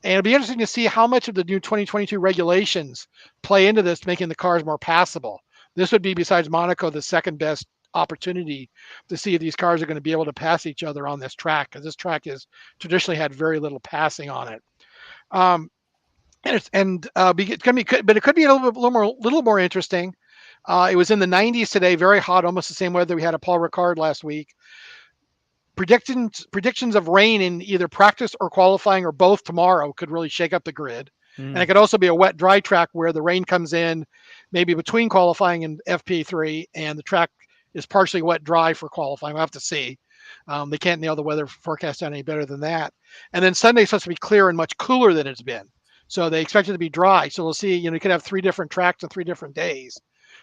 And it'll be interesting to see how much of the new 2022 regulations play into this, making the cars more passable. This would be, besides Monaco, the second best opportunity to see if these cars are going to be able to pass each other on this track, because this track has traditionally had very little passing on it. It's going to be, but it could be a little more interesting. It was in the 90s today, very hot, almost the same weather we had at Paul Ricard last week. Predictions of rain in either practice or qualifying or both tomorrow could really shake up the grid. And it could also be a wet, dry track where the rain comes in maybe between qualifying and FP3, and the track is partially wet, dry for qualifying. We'll have to see. They can't nail the weather forecast down any better than that. And then Sunday's supposed to be clear and much cooler than it's been. So they expect it to be dry. So we'll see, you could have 3 different tracks on 3 different days.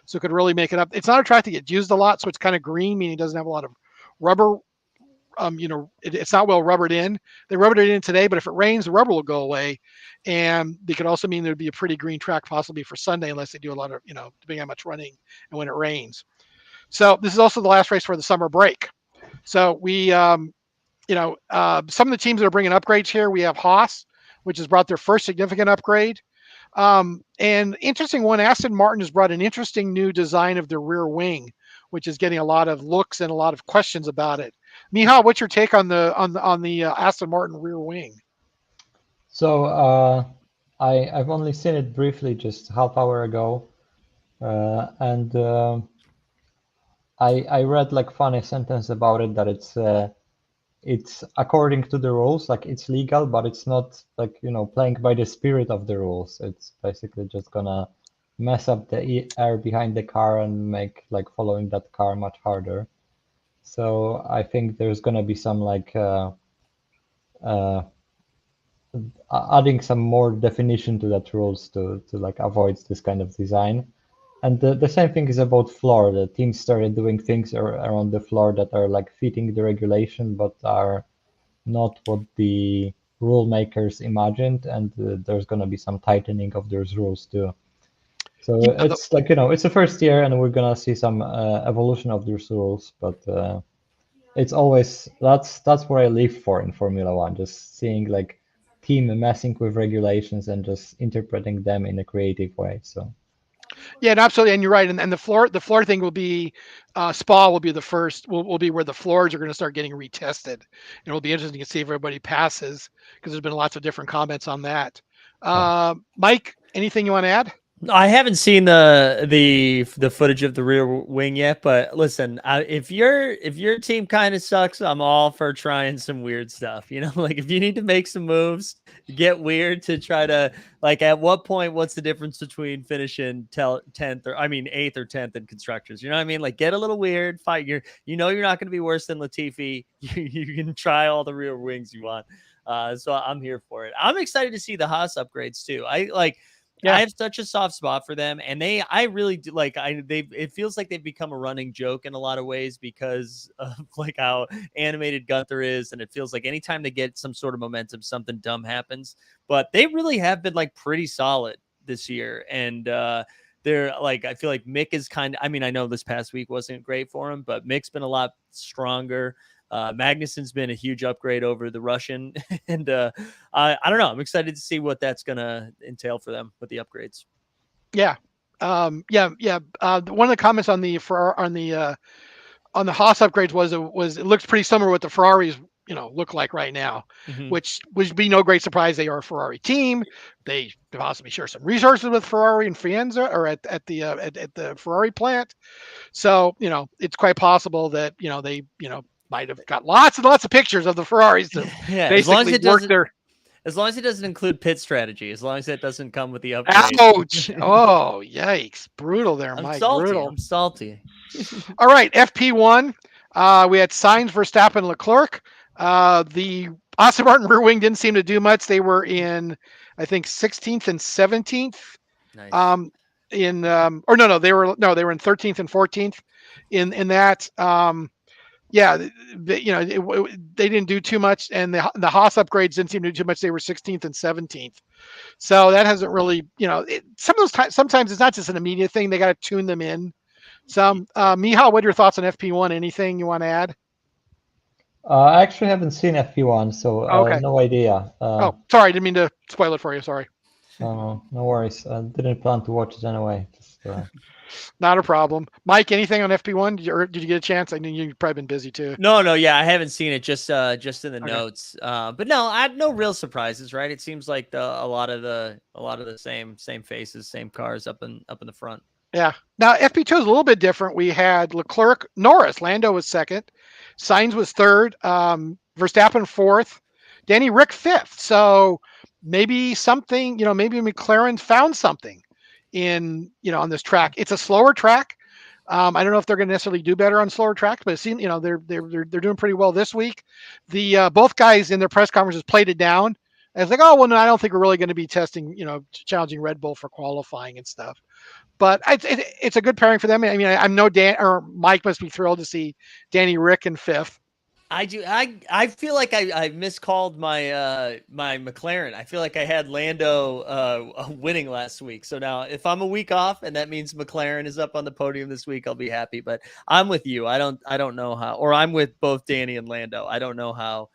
So it could really make it up. It's not a track that gets used a lot. So it's kind of green, meaning it doesn't have a lot of rubber. It's not well rubbered in. They rubbered it in today, but if it rains, the rubber will go away. And it could also mean there'd be a pretty green track possibly for Sunday, unless they do a lot of, depending on how much running and when it rains. So this is also the last race for the summer break. So we, some of the teams that are bringing upgrades here, we have Haas, which has brought their first significant upgrade. And interesting one, Aston Martin has brought an interesting new design of their rear wing, which is getting a lot of looks and a lot of questions about it. Miha, what's your take on the Aston Martin rear wing? So I've only seen it briefly, just half hour ago, and I read like funny sentence about it, that it's according to the rules, like it's legal, but it's not like, playing by the spirit of the rules. It's basically just gonna mess up the air behind the car and make like following that car much harder. So I think there's gonna be some like adding some more definition to that rules to like avoid this kind of design. And the same thing is about floor. The teams started doing things around the floor that are like fitting the regulation, but are not what the rule makers imagined. And there's going to be some tightening of those rules too. So it's like, it's the first year and we're going to see some evolution of those rules. But it's always, that's what I live for in Formula One, just seeing like team messing with regulations and just interpreting them in a creative way. So. Yeah, and absolutely, and you're right. And the floor thing will be, Spa will be the first. Will be where the floors are going to start getting retested, and it'll be interesting to see if everybody passes, because there's been lots of different comments on that. Mike, anything you want to add? I haven't seen the footage of the rear wing yet, but listen, if your team kind of sucks, I'm all for trying some weird stuff. Like if you need to make some moves, get weird to try to, like, at what point, what's the difference between finishing 8th or 10th in constructors? You know what I mean? Like, get a little weird, fight you're not going to be worse than Latifi. You can try all the rear wings you want. So I'm here for it. I'm excited to see the Haas upgrades too. Yeah. I have such a soft spot for them, and I really do it feels like they've become a running joke in a lot of ways because of like how animated Gunther is, and it feels like anytime they get some sort of momentum, something dumb happens. But they really have been like pretty solid this year, and they're like, I feel like Mick is I know this past week wasn't great for him, but Mick's been a lot stronger. Magnussen's been a huge upgrade over the Russian, and I don't know. I'm excited to see what that's gonna entail for them with the upgrades. Yeah, One of the comments on the Haas upgrades was it looks pretty similar to what the Ferraris look like right now, which would be no great surprise. They are a Ferrari team. They possibly share some resources with Ferrari and Faenza, or at the Ferrari plant. So it's quite possible that they might have got lots and lots of pictures of the Ferraris to basically work their. As long as it doesn't include pit strategy, as long as it doesn't come with the upgrade. Ouch! Oh, yikes! Brutal there, Mike. Brutal. I'm salty. All right, FP1. We had Sainz, Verstappen, Leclerc. The Aston Martin rear wing didn't seem to do much. They were in, I think, 16th and 17th. Nice. They were in 13th and 14th in that. They didn't do too much, and the Haas upgrades didn't seem to do too much. They were 16th and 17th, so that hasn't really, some of those times. Sometimes it's not just an immediate thing; they got to tune them in. Miha, what are your thoughts on FP1? Anything you want to add? I actually haven't seen FP1, so no idea. Sorry, I didn't mean to spoil it for you. Sorry. No worries. I didn't plan to watch it anyway. Not a problem. Mike, anything on FP1? Did you get a chance? I know you've probably been busy too. No, yeah, I haven't seen it. Just in the notes. But no, I had no real surprises. Right? It seems like a lot of the same faces, same cars up in the front. Yeah. Now FP2 is a little bit different. We had Leclerc, Norris, Lando was second, Sainz was third, Verstappen fourth, Danny Rick fifth. So maybe something, maybe McLaren found something in on this track. It's a slower track. I don't know if they're going to necessarily do better on slower tracks, but it seems, they're doing pretty well this week. The both guys in their press conferences played it down as like, oh well, no, I don't think we're really going to be testing, challenging Red Bull for qualifying and stuff. But it's a good pairing for them. I mean, I'm no Dan or Mike must be thrilled to see Danny Rick in fifth. I do. I feel like I miscalled my my McLaren. I feel like I had Lando winning last week. So now if I'm a week off and that means McLaren is up on the podium this week, I'll be happy. But I'm with you. I don't know how, or I'm with both Danny and Lando. I don't know how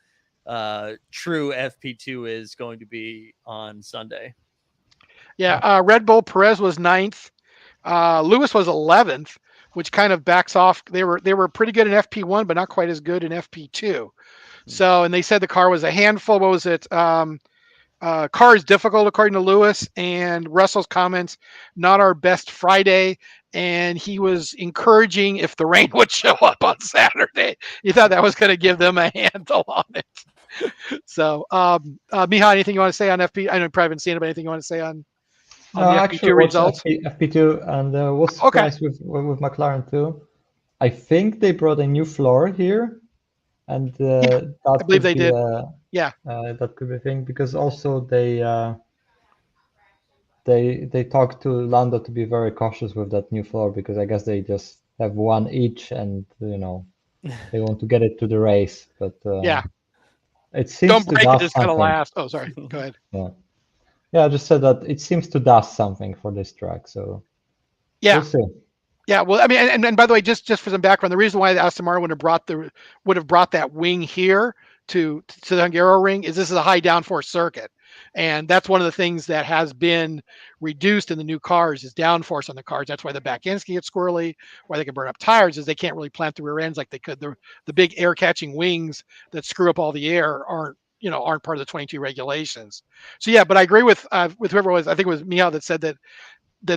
true FP2 is going to be on Sunday. Yeah, Red Bull Perez was 9th. Lewis was 11th, which kind of backs off. They were pretty good in FP1, but not quite as good in FP2. So, and they said the car was a handful. What was it? Car is difficult, according to Lewis, and Russell's comments, not our best Friday. And he was encouraging if the rain would show up on Saturday. He thought that was going to give them a handle on it. So, Miha, anything you want to say on FP? I know you probably haven't seen it, but anything you want to say on No, the I FP2 actually watched results? FP2 and was surprised with McLaren too. I think they brought a new floor here, and that I believe they could be did. that could be a thing, because also they talked to Lando to be very cautious with that new floor, because I guess they just have one each, and they want to get it to the race. But it seems Don't to break it, dust it's going to something. last. Oh, sorry. Go ahead. Yeah, I just said that it seems to dust something for this track. So Yeah. we'll see. Yeah, well, I mean, and by the way, just for some background, the reason why the Aston Martin would have brought that wing here to the Hungaro ring is this is a high downforce circuit, and that's one of the things that has been reduced in the new cars is downforce on the cars. That's why the back ends can get squirrely, why they can burn up tires, is they can't really plant the rear ends like they could. The big air catching wings that screw up all the air aren't part of the 22 regulations. So yeah, but I agree with whoever it was. I think it was Mia that said that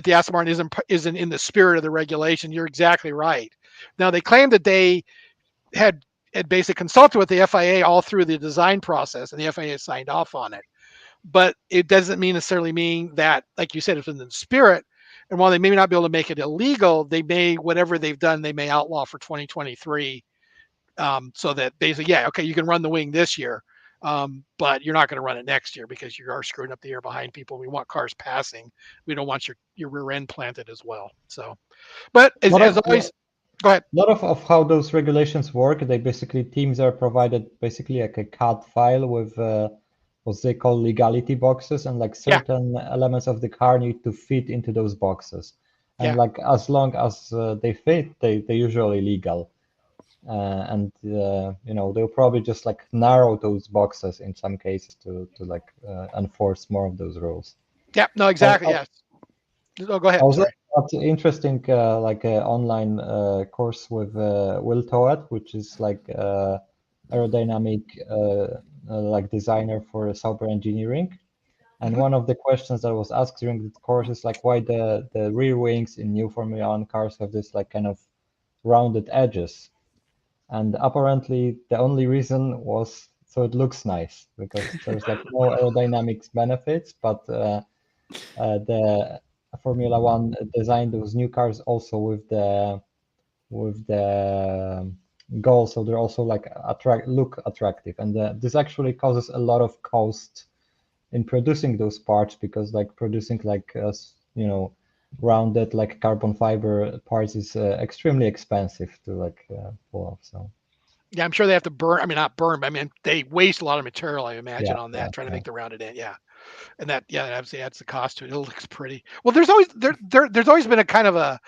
the Aston Martin isn't in the spirit of the regulation. You're exactly right. Now they claim that they had basically consulted with the FIA all through the design process, and the FIA signed off on it. But it doesn't necessarily mean that, like you said, it's in the spirit. And while they may not be able to make it illegal, they may, whatever they've done, they may outlaw for 2023. So that basically, okay, you can run the wing this year, but you're not going to run it next year because you are screwing up the air behind people. We want cars passing. We don't want your rear end planted as well. So, but as always, go ahead. A lot of how those regulations work, they basically, teams are provided basically like a CAD file with what they call legality boxes, and like certain elements of the car need to fit into those boxes. And like as long as they fit, they're usually legal. And they'll probably just like narrow those boxes in some cases to like enforce more of those rules. Yeah, no, exactly. Yes. Oh, go ahead. Sorry. That's interesting, like an online course with Will Toet, which is like aerodynamic like designer for Sauber engineering. And one of the questions that was asked during the course is like why the rear wings in new Formula One cars have this like kind of rounded edges. And apparently the only reason was so it looks nice, because there's like no aerodynamics benefits, but the Formula One designed those new cars also with the goal, so they're also like look attractive, and this actually causes a lot of cost in producing those parts, because like producing like rounded like carbon fiber parts is extremely expensive to like pull off. So yeah, I'm sure they have to burn. I mean, not burn, but I mean they waste a lot of material, I imagine, on that, trying to make the rounded end. Yeah. And that obviously adds the cost to it. It looks pretty. Well, there's always been a kind of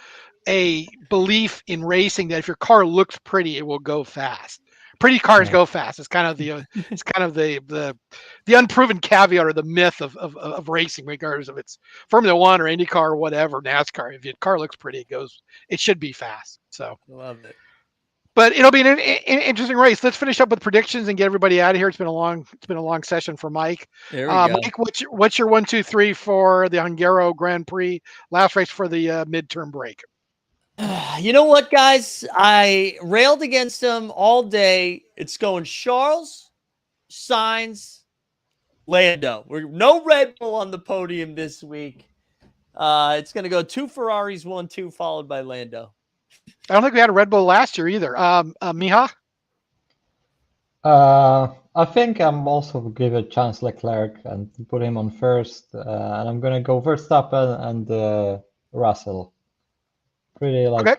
a belief in racing that if your car looks pretty, it will go fast. Pretty cars go fast. It's kind of the unproven caveat or the myth of racing, regardless if it's Formula One or IndyCar or whatever, NASCAR. If your car looks pretty, it should be fast. So love it. But it'll be an interesting race. Let's finish up with predictions and get everybody out of here. It's been a long session for Mike. There we go. Mike, what's your 1, 2, 3 for the Hungaro Grand Prix, last race for the midterm break? You know what, guys? I railed against him all day. It's going Charles, Sainz, Lando. We're no Red Bull on the podium this week. It's going to go 2 Ferraris, 1-2, followed by Lando. I don't think we had a Red Bull last year either. Miha? I think I'm also give a chance Leclerc and put him on first, and I'm gonna go Verstappen and Russell. Pretty Okay.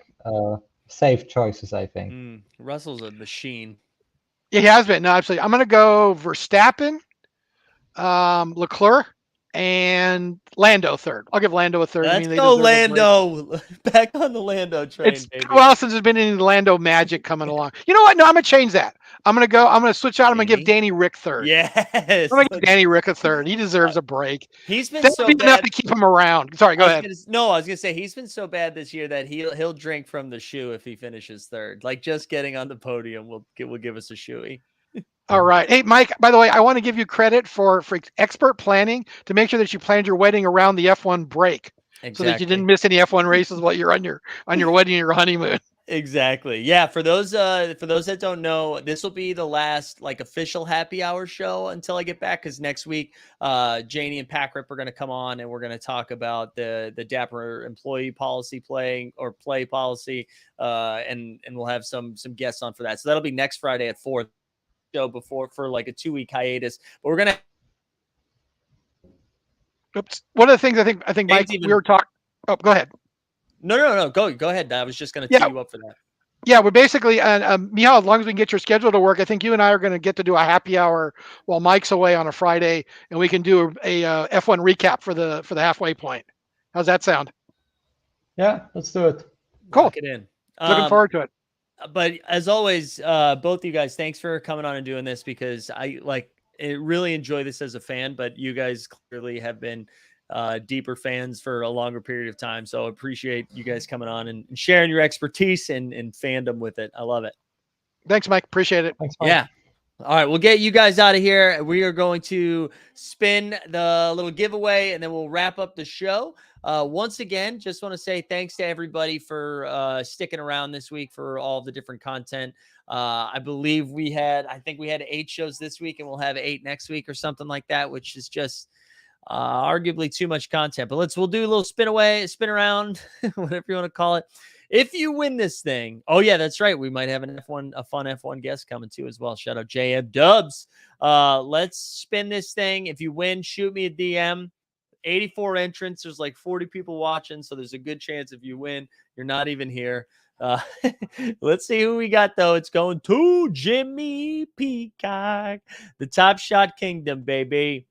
safe choices, I think. Russell's a machine. Yeah, he has been. No, absolutely. I'm going to go Verstappen, Leclerc, and Lando third. I'll give Lando a third. Let's they go, deserve a break. Lando. Back on the Lando train, It's baby. been a while since there's been any Lando magic coming along. You know what? No, I'm going to change that. I'm going to switch out. I'm going to give Danny Rick third. Yes. I'm going to give Danny Rick a third. He deserves a break. He's been That'll so be bad. enough to keep him around. Sorry, go ahead. I was going to say, he's been so bad this year that he'll drink from the shoe if he finishes third. Like, just getting on the podium will give us a shoey. All right. Hey, Mike, by the way, I want to give you credit for expert planning to make sure that you planned your wedding around the F1 break. Exactly. So that you didn't miss any F1 races while you're on your wedding or your honeymoon. Exactly. Yeah. For those that don't know, this will be the last like official happy hour show until I get back. Cause next week, Janie and Packrip are going to come on and we're going to talk about the Dapper employee policy play policy. And we'll have some guests on for that. So that'll be next Friday at 4 show before for like a 2-week hiatus, but we're going to. Oops. One of the things I think Mike, we were talking. Oh, go ahead. No. Go ahead. I was just going to tee you up for that. Yeah, we're basically, Michal, as long as we can get your schedule to work, I think you and I are going to get to do a happy hour while Mike's away on a Friday, and we can do a F1 recap for the halfway point. How's that sound? Yeah, let's do it. Cool. Lock it in. Looking forward to it. But as always, both of you guys, thanks for coming on and doing this because I really enjoy this as a fan, but you guys clearly have been deeper fans for a longer period of time. So I appreciate you guys coming on and sharing your expertise and fandom with it. I love it. Thanks, Mike. Appreciate it. Thanks, Mike. Yeah. All right. We'll get you guys out of here. We are going to spin the little giveaway and then we'll wrap up the show. Once again, just want to say thanks to everybody for sticking around this week for all the different content. I believe we had 8 shows this week and we'll have 8 next week or something like that, which is just arguably too much content. But we'll do a little spin around, whatever you want to call it. If you win this thing, oh yeah, that's right. We might have a fun F1 guest coming too as well. Shout out JM Dubs. Let's spin this thing. If you win, shoot me a DM. 84 entrants. There's like 40 people watching, so there's a good chance if you win, you're not even here. Let's see who we got though. It's going to Jimmy Peacock, the Top Shot Kingdom, baby.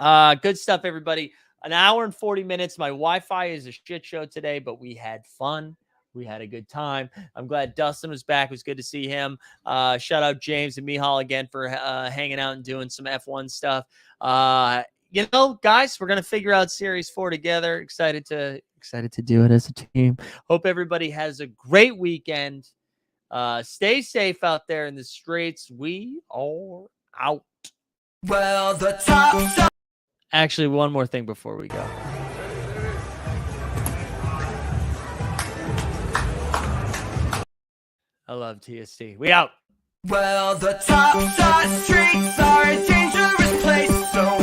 Good stuff, everybody. An hour and 40 minutes. My Wi-Fi is a shit show today, but we had fun. We had a good time. I'm glad Dustin was back. It was good to see him. Shout out James and Michal again for hanging out and doing some F1 stuff. Guys, we're going to figure out Series 4 together. Excited to do it as a team. Hope everybody has a great weekend. Stay safe out there in the streets. We are out. Well, the top. Actually, one more thing before we go. I love TST. We out. Well, the top side streets are a dangerous place, so